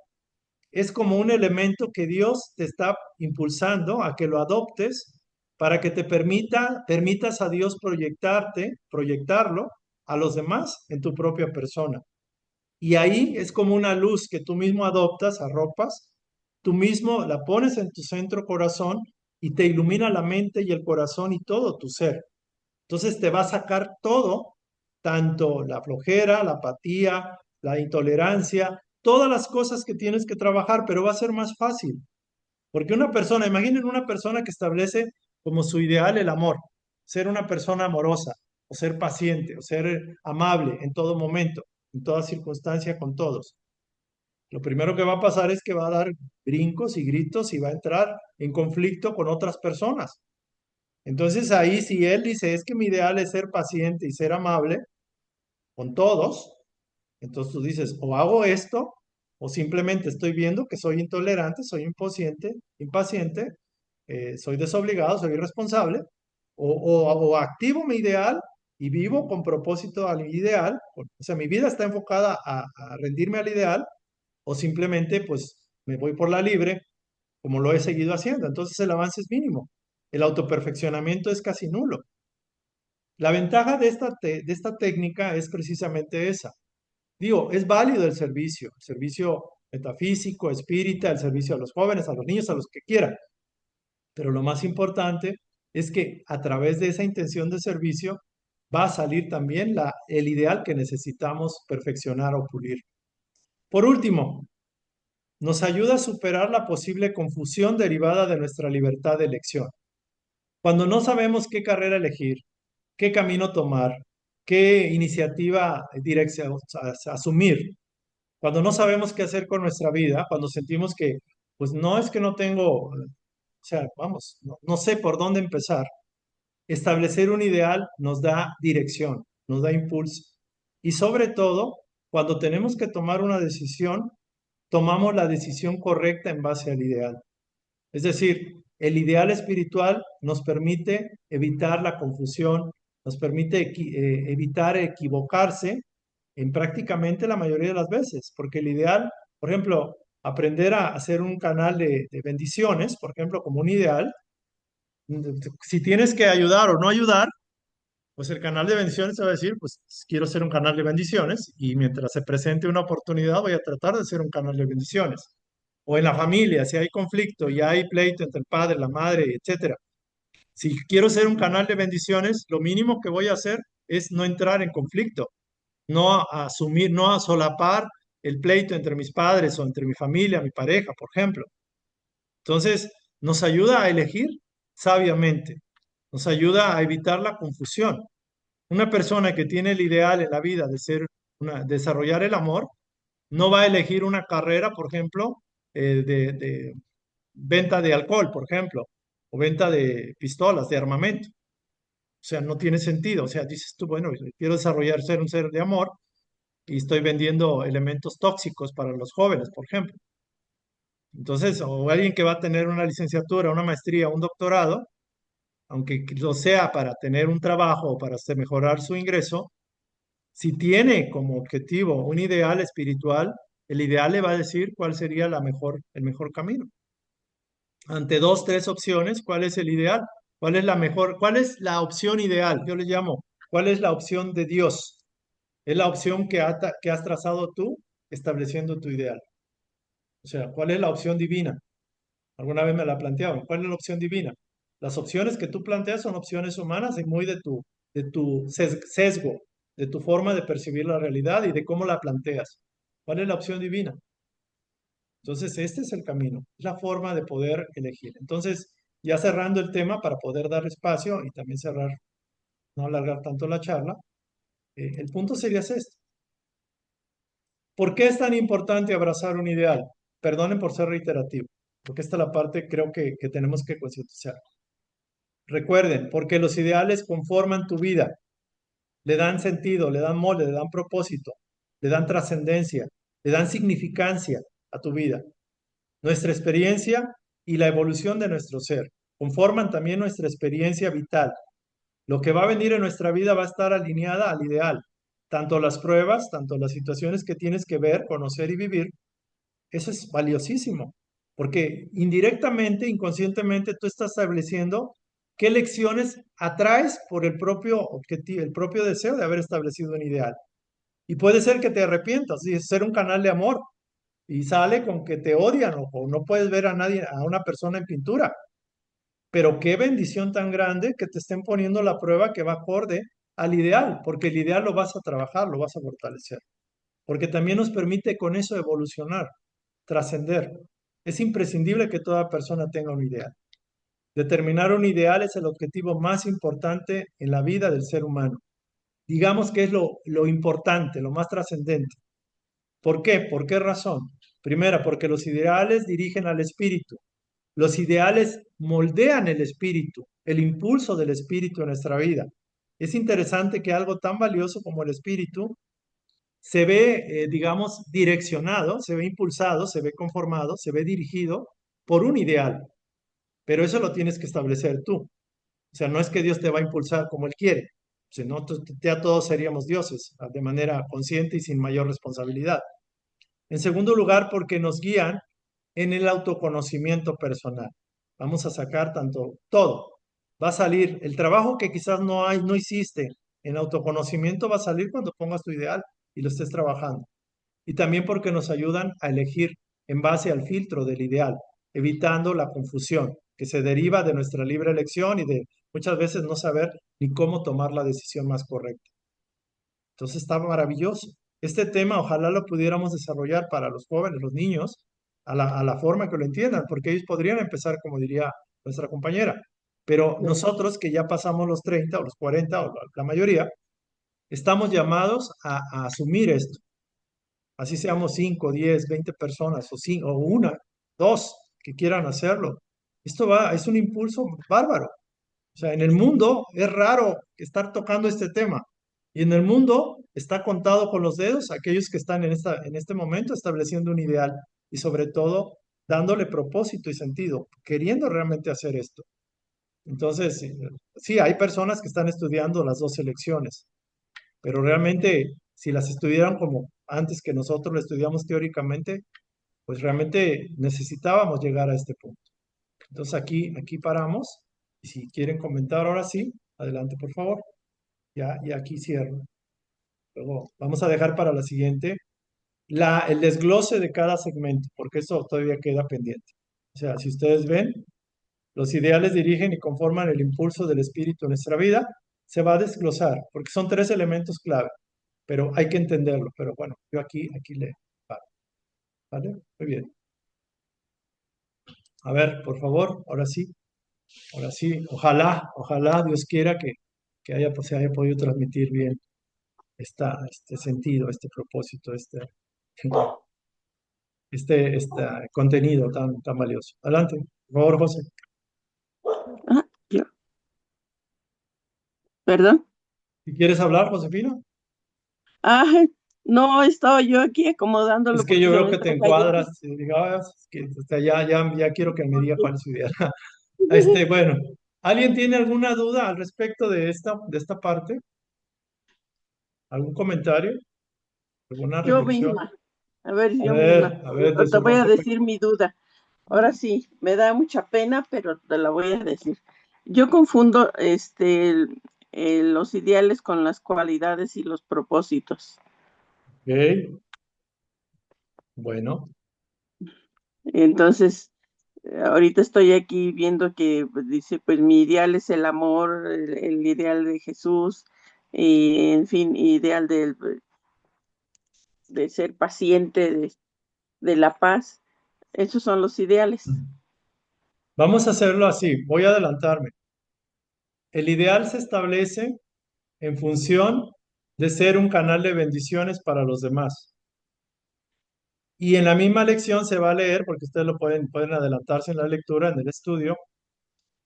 es como un elemento que Dios te está impulsando a que lo adoptes para que te permitas a Dios proyectarlo a los demás en tu propia persona. Y ahí es como una luz que tú mismo adoptas, arropas, tú mismo la pones en tu centro corazón y te ilumina la mente y el corazón y todo tu ser. Entonces te va a sacar todo, tanto la flojera, la apatía, la intolerancia, todas las cosas que tienes que trabajar, pero va a ser más fácil. Porque una persona, imaginen una persona que establece como su ideal el amor, ser una persona amorosa, o ser paciente, o ser amable en todo momento, en toda circunstancia con todos. Lo primero que va a pasar es que va a dar brincos y gritos y va a entrar en conflicto con otras personas. Entonces ahí si él dice, es que mi ideal es ser paciente y ser amable con todos, entonces tú dices, o hago esto, o simplemente estoy viendo que soy intolerante, soy impaciente, soy desobligado, soy irresponsable, o activo mi ideal y vivo con propósito al ideal, o sea, mi vida está enfocada a rendirme al ideal, o simplemente pues me voy por la libre, como lo he seguido haciendo. Entonces el avance es mínimo, el autoperfeccionamiento es casi nulo. La ventaja de esta técnica es precisamente esa. Digo, es válido el servicio metafísico, espírita, el servicio a los jóvenes, a los niños, a los que quieran. Pero lo más importante es que a través de esa intención de servicio va a salir también el ideal que necesitamos perfeccionar o pulir. Por último, nos ayuda a superar la posible confusión derivada de nuestra libertad de elección. Cuando no sabemos qué carrera elegir, qué camino tomar, qué iniciativa asumir, cuando no sabemos qué hacer con nuestra vida, cuando sentimos que, pues no es que no tengo, o sea, vamos, no sé por dónde empezar, establecer un ideal nos da dirección, nos da impulso. Y sobre todo, cuando tenemos que tomar una decisión, tomamos la decisión correcta en base al ideal. Es decir, el ideal espiritual nos permite evitar la confusión, nos permite evitar equivocarse en prácticamente la mayoría de las veces, porque el ideal, por ejemplo, aprender a hacer un canal de bendiciones, por ejemplo, como un ideal, si tienes que ayudar o no ayudar, pues el canal de bendiciones te va a decir, pues quiero ser un canal de bendiciones y mientras se presente una oportunidad voy a tratar de ser un canal de bendiciones. O en la familia, si hay conflicto y hay pleito entre el padre, la madre, etcétera. Si quiero ser un canal de bendiciones, lo mínimo que voy a hacer es no entrar en conflicto, no a asumir, no a solapar el pleito entre mis padres o entre mi familia, mi pareja, por ejemplo. Entonces, nos ayuda a elegir sabiamente, nos ayuda a evitar la confusión. Una persona que tiene el ideal en la vida de desarrollar el amor, no va a elegir una carrera, por ejemplo, de venta de alcohol, por ejemplo, o venta de pistolas, de armamento. O sea, no tiene sentido. O sea, dices tú, bueno, quiero desarrollar ser un ser de amor y estoy vendiendo elementos tóxicos para los jóvenes, por ejemplo. Entonces, o alguien que va a tener una licenciatura, una maestría, un doctorado, aunque lo sea para tener un trabajo o para mejorar su ingreso, si tiene como objetivo un ideal espiritual, el ideal le va a decir cuál sería el mejor camino. Ante dos, tres opciones, ¿cuál es el ideal? ¿Cuál es la mejor? ¿Cuál es la opción ideal? Yo le llamo, ¿cuál es la opción de Dios? Es la opción que has trazado tú estableciendo tu ideal. O sea, ¿cuál es la opción divina? Alguna vez me la plantearon. ¿Cuál es la opción divina? Las opciones que tú planteas son opciones humanas y muy de tu sesgo, de tu forma de percibir la realidad y de cómo la planteas. ¿Cuál es la opción divina? Entonces, este es el camino, es la forma de poder elegir. Entonces, ya cerrando el tema para poder dar espacio y también cerrar, no alargar tanto la charla, el punto sería este. ¿Por qué es tan importante abrazar un ideal? Perdonen por ser reiterativo, porque esta es la parte creo que tenemos que concientizar. Recuerden, porque los ideales conforman tu vida, le dan sentido, le dan molde, le dan propósito, le dan trascendencia, le dan significancia a tu vida. Nuestra experiencia y la evolución de nuestro ser conforman también nuestra experiencia vital. Lo que va a venir en nuestra vida va a estar alineada al ideal. Tanto las pruebas, tanto las situaciones que tienes que ver, conocer y vivir, eso es valiosísimo, porque indirectamente, inconscientemente, tú estás estableciendo qué lecciones atraes por el propio objetivo, el propio deseo de haber establecido un ideal. Y puede ser que te arrepientas y ser un canal de amor y sale con que te odian o no puedes ver a nadie, a una persona en pintura. Pero qué bendición tan grande que te estén poniendo la prueba que va acorde al ideal, porque el ideal lo vas a trabajar, lo vas a fortalecer, porque también nos permite con eso evolucionar, trascender. Es imprescindible que toda persona tenga un ideal. Determinar un ideal es el objetivo más importante en la vida del ser humano. Digamos que es lo importante, lo más trascendente. ¿Por qué? ¿Por qué razón? Primera, porque los ideales dirigen al espíritu. Los ideales moldean el espíritu, el impulso del espíritu en nuestra vida. Es interesante que algo tan valioso como el espíritu se ve, digamos, direccionado, se ve impulsado, se ve conformado, se ve dirigido por un ideal, pero eso lo tienes que establecer tú. O sea, no es que Dios te va a impulsar como Él quiere, si no, ya todos seríamos dioses de manera consciente y sin mayor responsabilidad. En segundo lugar, porque nos guían en el autoconocimiento personal. Vamos a sacar tanto todo. Va a salir el trabajo que quizás no hiciste en autoconocimiento, va a salir cuando pongas tu ideal y lo estés trabajando. Y también porque nos ayudan a elegir en base al filtro del ideal, evitando la confusión que se deriva de nuestra libre elección y de muchas veces no saber ni cómo tomar la decisión más correcta. Entonces está maravilloso. Este tema ojalá lo pudiéramos desarrollar para los jóvenes, los niños, a la forma que lo entiendan, porque ellos podrían empezar, como diría nuestra compañera. Pero nosotros que ya pasamos los 30 o los 40 o la mayoría, estamos llamados a asumir esto. Así seamos 5, 10, 20 personas o una, dos que quieran hacerlo. Es un impulso bárbaro. O sea, en el mundo es raro estar tocando este tema. Y en el mundo está contado con los dedos aquellos que están en este momento estableciendo un ideal y sobre todo dándole propósito y sentido, queriendo realmente hacer esto. Entonces, sí, hay personas que están estudiando las dos elecciones, pero realmente si las estudiaran como antes que nosotros lo estudiamos teóricamente, pues realmente necesitábamos llegar a este punto. Entonces aquí paramos. Y si quieren comentar ahora sí, adelante por favor. Ya, y aquí cierro. Luego vamos a dejar para la siguiente el desglose de cada segmento, porque eso todavía queda pendiente. O sea, si ustedes ven, los ideales dirigen y conforman el impulso del espíritu en nuestra vida, se va a desglosar, porque son tres elementos clave, pero hay que entenderlo. Pero bueno, yo aquí le paro. ¿Vale? Muy bien. A ver, por favor, ahora sí. Ahora sí, ojalá Dios quiera que se haya podido transmitir bien este sentido, este propósito, este contenido tan valioso. Adelante, por favor, José. Ah, yo. ¿Perdón? Si quieres hablar, Josefina, Ah, no, estaba yo aquí es acomodándolo que yo porque se veo me que está te cayendo. encuadras, y digo, es que ya quiero que me diga cuál es su idea. Bueno, ¿alguien tiene alguna duda al respecto de esta parte? ¿Algún comentario? ¿Alguna Yo reflexión? misma, a ver, yo misma. A ver, de Te su voy a rompe. decir mi duda. Ahora sí, me da mucha pena, pero te la voy a decir. Yo confundo los ideales con las cualidades y los propósitos. Ok, bueno. Entonces, ahorita estoy aquí viendo que pues, dice, pues mi ideal es el amor, el ideal de Jesús, y en fin, ideal de ser paciente, de la paz. Esos son los ideales. Vamos a hacerlo así, voy a adelantarme. El ideal se establece en función de ser un canal de bendiciones para los demás. Y en la misma lección se va a leer, porque ustedes lo pueden adelantarse en la lectura, en el estudio,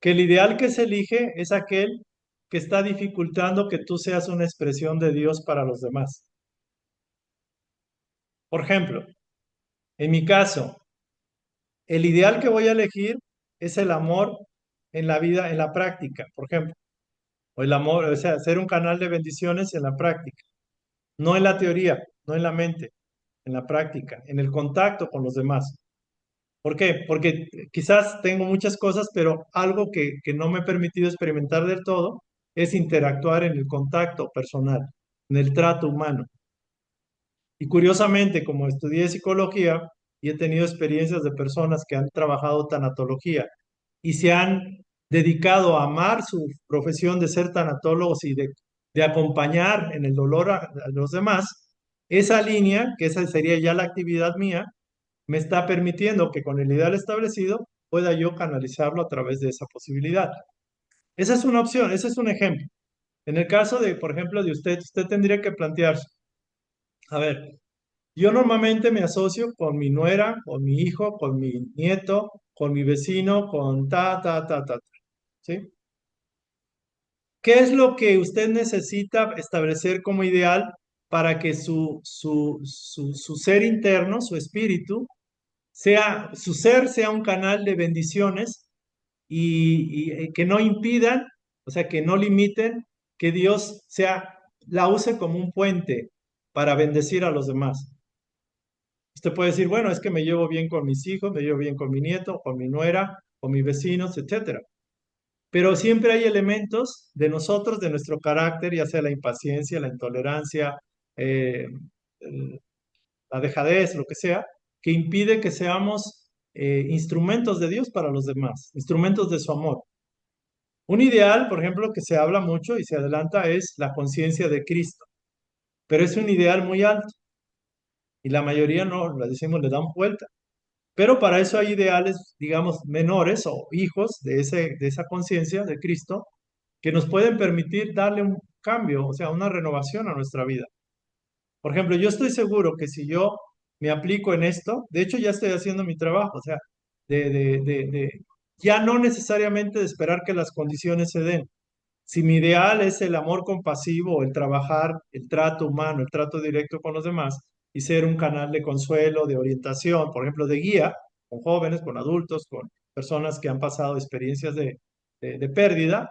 que el ideal que se elige es aquel que está dificultando que tú seas una expresión de Dios para los demás. Por ejemplo, en mi caso, el ideal que voy a elegir es el amor en la vida, en la práctica, por ejemplo. O el amor, o sea, ser un canal de bendiciones en la práctica. No en la teoría, no en la mente, en la práctica, en el contacto con los demás. ¿Por qué? Porque quizás tengo muchas cosas, pero algo que no me he permitido experimentar del todo es interactuar en el contacto personal, en el trato humano. Y curiosamente, como estudié psicología y he tenido experiencias de personas que han trabajado tanatología y se han dedicado a amar su profesión de ser tanatólogos y de acompañar en el dolor a los demás, esa línea, que esa sería ya la actividad mía, me está permitiendo que con el ideal establecido pueda yo canalizarlo a través de esa posibilidad. Esa es una opción, ese es un ejemplo. En el caso de, por ejemplo, de usted, usted tendría que plantearse, a ver, yo normalmente me asocio con mi nuera, con mi hijo, con mi nieto, con mi vecino, con ¿sí? ¿Qué es lo que usted necesita establecer como ideal para que su ser interno, su espíritu, su ser sea un canal de bendiciones y que no impidan, o sea, que no limiten que Dios la use como un puente para bendecir a los demás? Usted puede decir, bueno, es que me llevo bien con mis hijos, me llevo bien con mi nieto, con mi nuera, con mis vecinos, etcétera. Pero siempre hay elementos de nosotros, de nuestro carácter, ya sea la impaciencia, la intolerancia, eh, la dejadez, lo que sea, que impide que seamos instrumentos de Dios para los demás, instrumentos de su amor. Un ideal, por ejemplo, que se habla mucho y se adelanta es la conciencia de Cristo, pero es un ideal muy alto y la mayoría no, lo decimos, le dan vuelta. Pero para eso hay ideales, digamos, menores o hijos de esa conciencia de Cristo que nos pueden permitir darle un cambio, o sea, una renovación a nuestra vida. Por ejemplo, yo estoy seguro que si yo me aplico en esto, de hecho ya estoy haciendo mi trabajo, o sea, ya no necesariamente de esperar que las condiciones se den. Si mi ideal es el amor compasivo, el trabajar, el trato humano, el trato directo con los demás y ser un canal de consuelo, de orientación, por ejemplo, de guía con jóvenes, con adultos, con personas que han pasado experiencias de pérdida,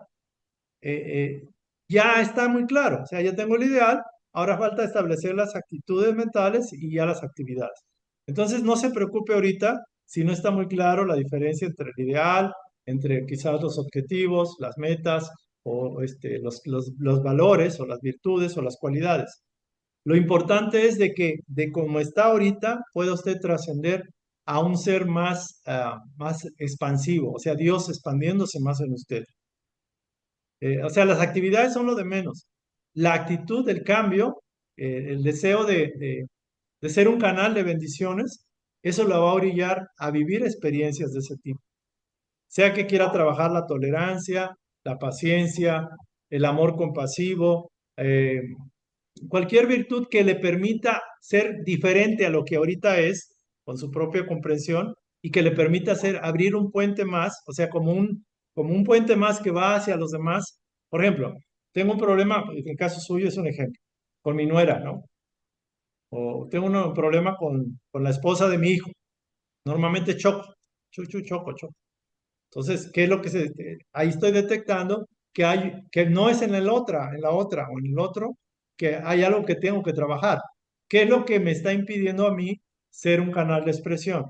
eh, ya está muy claro. O sea, ya tengo el ideal, ahora falta establecer las actitudes mentales y ya las actividades. Entonces, no se preocupe ahorita si no está muy claro la diferencia entre el ideal, entre quizás los objetivos, las metas o los valores o las virtudes o las cualidades. Lo importante es de que de como está ahorita, pueda usted trascender a un ser más, más expansivo, o sea, Dios expandiéndose más en usted. O sea, las actividades son lo de menos. La actitud, el cambio, el deseo de ser un canal de bendiciones, eso lo va a orillar a vivir experiencias de ese tipo. Sea que quiera trabajar la tolerancia, la paciencia, el amor compasivo, cualquier virtud que le permita ser diferente a lo que ahorita es, con su propia comprensión, y que le permita abrir un puente más, o sea, como un puente más que va hacia los demás. Por ejemplo, tengo un problema, en el caso suyo es un ejemplo, con mi nuera, ¿no? O tengo un problema con la esposa de mi hijo. Normalmente choco, choco. Entonces, ¿qué es lo que ahí estoy detectando que no es en la otra o en el otro, que hay algo que tengo que trabajar? ¿Qué es lo que me está impidiendo a mí ser un canal de expresión?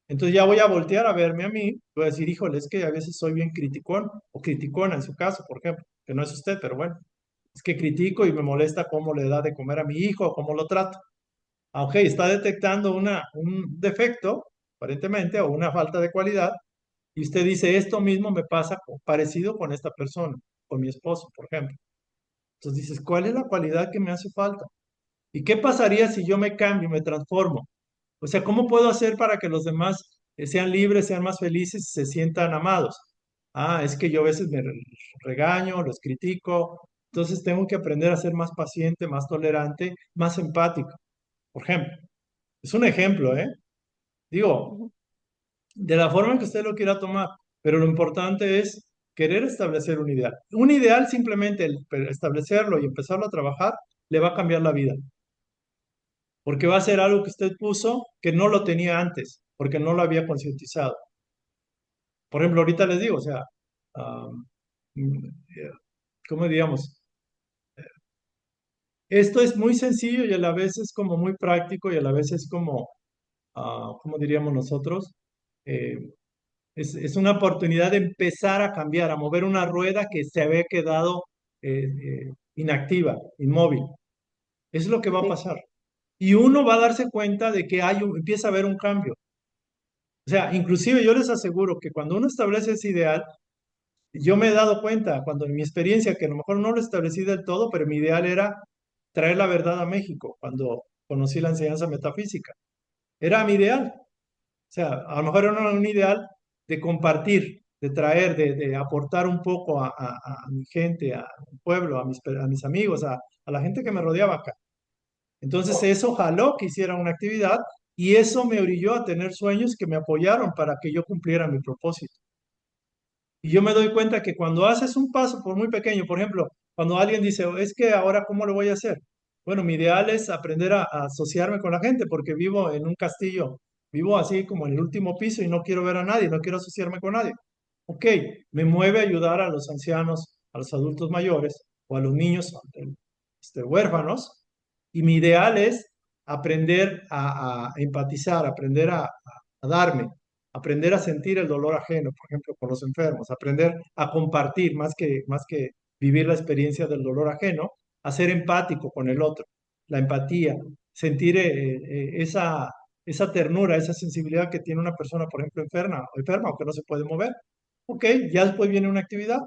Entonces ya voy a voltear a verme a mí, voy a decir, híjole, es que a veces soy bien criticón o criticona en su caso, por ejemplo, que no es usted, pero bueno, es que critico y me molesta cómo le da de comer a mi hijo o cómo lo trato. Ah, ok, está detectando un defecto, aparentemente, o una falta de cualidad, y usted dice, esto mismo me pasa parecido con esta persona, con mi esposo, por ejemplo. Entonces dices, ¿cuál es la cualidad que me hace falta? ¿Y qué pasaría si yo me cambio, me transformo? O sea, ¿cómo puedo hacer para que los demás sean libres, sean más felices, se sientan amados? Ah, es que yo a veces me regaño, los critico, entonces tengo que aprender a ser más paciente, más tolerante, más empático, por ejemplo. Es un ejemplo, ¿eh? Digo, Ujú. de la forma en que usted lo quiera tomar, pero lo importante es querer establecer un ideal. Un ideal simplemente el establecerlo y empezarlo a trabajar le va a cambiar la vida, porque va a ser algo que usted puso que no lo tenía antes, porque no lo había concientizado. Por ejemplo, ahorita les digo, o sea, ah, eh, ¿cómo diríamos? Esto es muy sencillo y a la vez es como muy práctico y a la vez es como, ¿cómo diríamos nosotros? Eh, es una oportunidad de empezar a cambiar, a mover una rueda que se había quedado inactiva, inmóvil. Eso es lo que va a Sí, pasar. Y uno va a darse cuenta de que empieza a haber un cambio. O sea, inclusive yo les aseguro que cuando uno establece ese ideal, yo me he dado cuenta, cuando en mi experiencia, que a lo mejor no lo establecí del todo, pero mi ideal era traer la verdad a México, cuando conocí la enseñanza metafísica. Era mi ideal. O sea, a lo mejor era un ideal de compartir, de traer, de aportar un poco a mi gente, a mi pueblo, a mis amigos, a la gente que me rodeaba acá. Entonces eso jaló que hiciera una actividad y eso me orilló a tener sueños que me apoyaron para que yo cumpliera mi propósito. Y yo me doy cuenta que cuando haces un paso, por muy pequeño, por ejemplo, cuando alguien dice, es que ahora, ¿cómo lo voy a hacer? Bueno, mi ideal es aprender a asociarme con la gente porque vivo en un castillo, vivo así como en el último piso y no quiero ver a nadie, no quiero asociarme con nadie. Ok, me mueve a ayudar a los ancianos, a los adultos mayores o a los niños huérfanos. Y mi ideal es aprender a empatizar, aprender a darme, aprender a sentir el dolor ajeno, por ejemplo, con los enfermos, aprender a compartir más que vivir la experiencia del dolor ajeno, a ser empático con el otro, la empatía, sentir esa ternura, esa sensibilidad que tiene una persona, por ejemplo, enferma o que no se puede mover. Ok, ya después viene una actividad.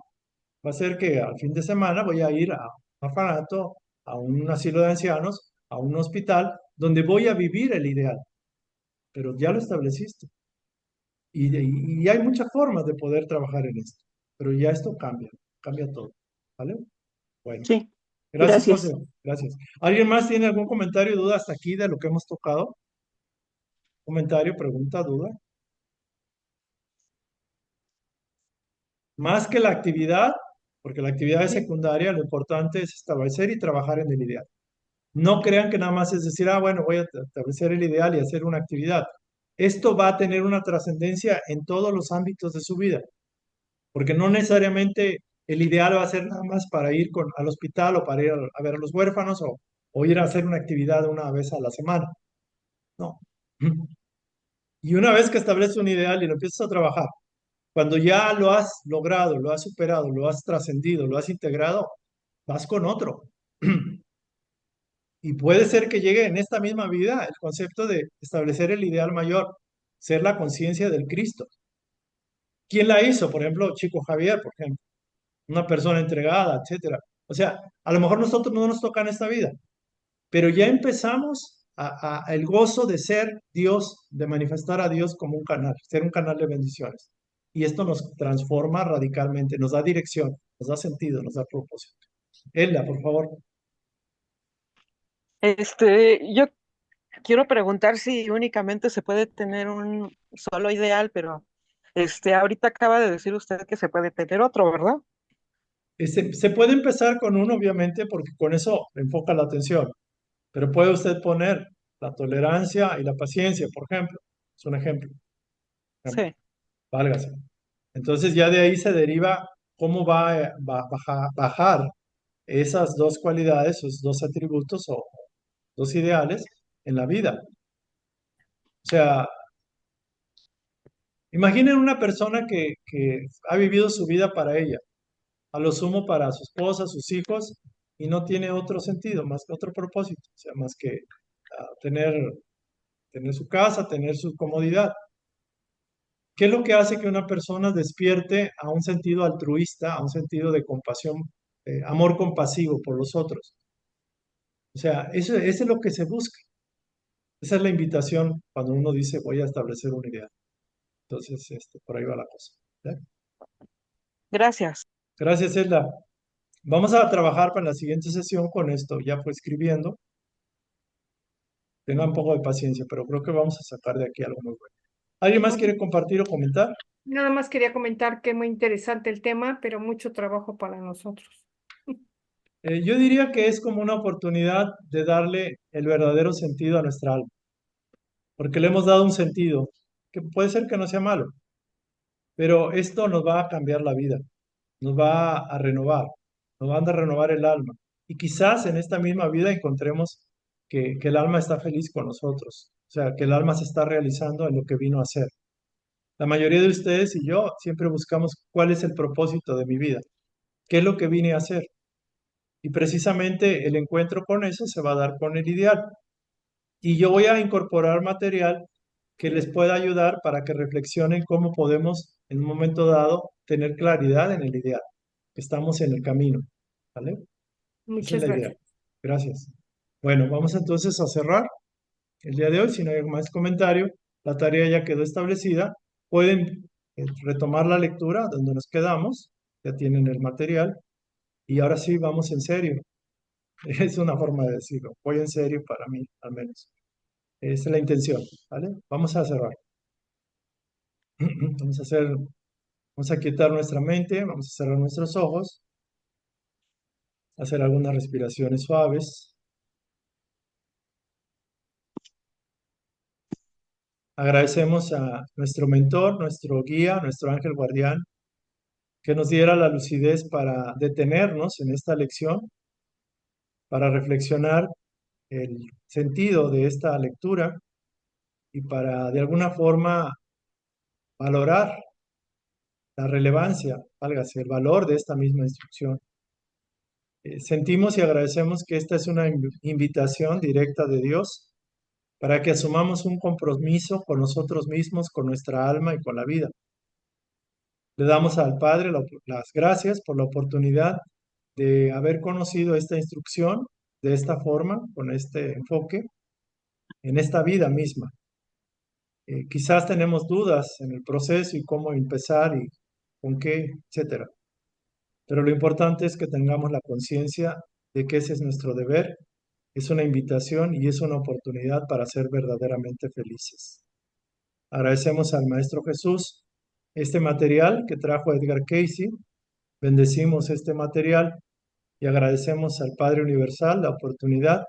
Va a ser que al fin de semana voy a ir a un orfanato, a un asilo de ancianos, a un hospital, donde voy a vivir el ideal, pero ya lo estableciste. Y hay muchas formas de poder trabajar en esto, pero ya esto cambia, cambia todo. ¿Vale? Bueno, Sí, gracias, José. gracias. Gracias. ¿Alguien más tiene algún comentario, duda hasta aquí de lo que hemos tocado? Comentario, pregunta, duda. Más que la actividad, porque la actividad es sí. secundaria, lo importante es establecer y trabajar en el ideal. No crean que nada más es decir, bueno, voy a establecer el ideal y hacer una actividad. Esto va a tener una trascendencia en todos los ámbitos de su vida, porque no necesariamente el ideal va a ser nada más para ir al hospital o para ir a ver a los huérfanos o ir a hacer una actividad una vez a la semana. No. Y una vez que estableces un ideal y lo empiezas a trabajar, cuando ya lo has logrado, lo has superado, lo has trascendido, lo has integrado, vas con otro. Y puede ser que llegue en esta misma vida el concepto de establecer el ideal mayor, ser la conciencia del Cristo. ¿Quién la hizo? Por ejemplo, Chico Javier, por ejemplo, una persona entregada, etcétera. O sea, a lo mejor nosotros no nos toca en esta vida, pero ya empezamos el gozo de ser Dios, de manifestar a Dios como un canal, ser un canal de bendiciones. Y esto nos transforma radicalmente, nos da dirección, nos da sentido, nos da propósito. Elda, por favor. Yo quiero preguntar si únicamente se puede tener un solo ideal, pero ahorita acaba de decir usted que se puede tener otro, ¿verdad? Se puede empezar con uno, obviamente, porque con eso enfoca la atención, pero puede usted poner la tolerancia y la paciencia, por ejemplo. Es un ejemplo. Sí. Válgase. Entonces ya de ahí se deriva cómo va a bajar esas dos cualidades, esos dos atributos o dos ideales en la vida. O sea, imaginen una persona que ha vivido su vida para ella, a lo sumo para su esposa, sus hijos, y no tiene otro sentido, más que otro propósito, o sea, más que tener su casa, tener su comodidad. ¿Qué es lo que hace que una persona despierte a un sentido altruista, a un sentido de compasión, amor compasivo por los otros? O sea, eso es lo que se busca. Esa es la invitación cuando uno dice voy a establecer una idea. Entonces, por ahí va la cosa. ¿Ya? Gracias. Gracias, Elda. Vamos a trabajar para la siguiente sesión con esto. Ya fue escribiendo. Tengan un poco de paciencia, pero creo que vamos a sacar de aquí algo muy bueno. ¿Alguien más quiere compartir o comentar? Nada más quería comentar que es muy interesante el tema, pero mucho trabajo para nosotros. Yo diría que es como una oportunidad de darle el verdadero sentido a nuestra alma, porque le hemos dado un sentido que puede ser que no sea malo, pero esto nos va a cambiar la vida, nos va a renovar, nos va a renovar el alma. Y quizás en esta misma vida encontremos que el alma está feliz con nosotros, o sea, que el alma se está realizando en lo que vino a hacer. La mayoría de ustedes y yo siempre buscamos cuál es el propósito de mi vida, qué es lo que vine a hacer. Y precisamente el encuentro con eso se va a dar con el ideal. Y yo voy a incorporar material que les pueda ayudar para que reflexionen cómo podemos en un momento dado tener claridad en el ideal, que estamos en el camino. ¿Vale? Esa es Muchas la idea. gracias. Gracias. Bueno, vamos entonces a cerrar el día de hoy. Si no hay más comentario, la tarea ya quedó establecida. Pueden retomar la lectura donde nos quedamos. Ya tienen el material. Y ahora sí, vamos en serio. Es una forma de decirlo. Voy en serio para mí, al menos. Esa es la intención, ¿vale? Vamos a cerrar. Vamos a quietar nuestra mente, vamos a cerrar nuestros ojos, hacer algunas respiraciones suaves. Agradecemos a nuestro mentor, nuestro guía, nuestro ángel guardián, que nos diera la lucidez para detenernos en esta lección, para reflexionar el sentido de esta lectura y para de alguna forma valorar la relevancia, válgase, el valor de esta misma instrucción. Sentimos y agradecemos que esta es una invitación directa de Dios para que asumamos un compromiso con nosotros mismos, con nuestra alma y con la vida. Le damos al Padre las gracias por la oportunidad de haber conocido esta instrucción de esta forma, con este enfoque, en esta vida misma. Quizás tenemos dudas en el proceso y cómo empezar y con qué, etcétera. Pero lo importante es que tengamos la conciencia de que ese es nuestro deber, es una invitación y es una oportunidad para ser verdaderamente felices. Agradecemos al Maestro Jesús este material que trajo Edgar Cayce, bendecimos este material y agradecemos al Padre Universal la oportunidad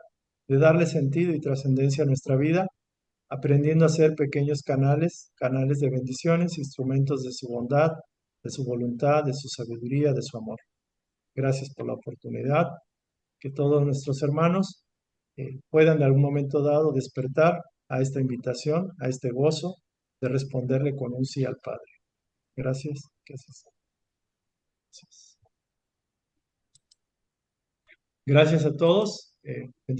de darle sentido y trascendencia a nuestra vida, aprendiendo a ser pequeños canales, canales de bendiciones, instrumentos de su bondad, de su voluntad, de su sabiduría, de su amor. Gracias por la oportunidad. Que todos nuestros hermanos puedan de algún momento dado despertar a esta invitación, a este gozo de responderle con un sí al Padre. Gracias. Gracias. Gracias a todos. Bendiciones.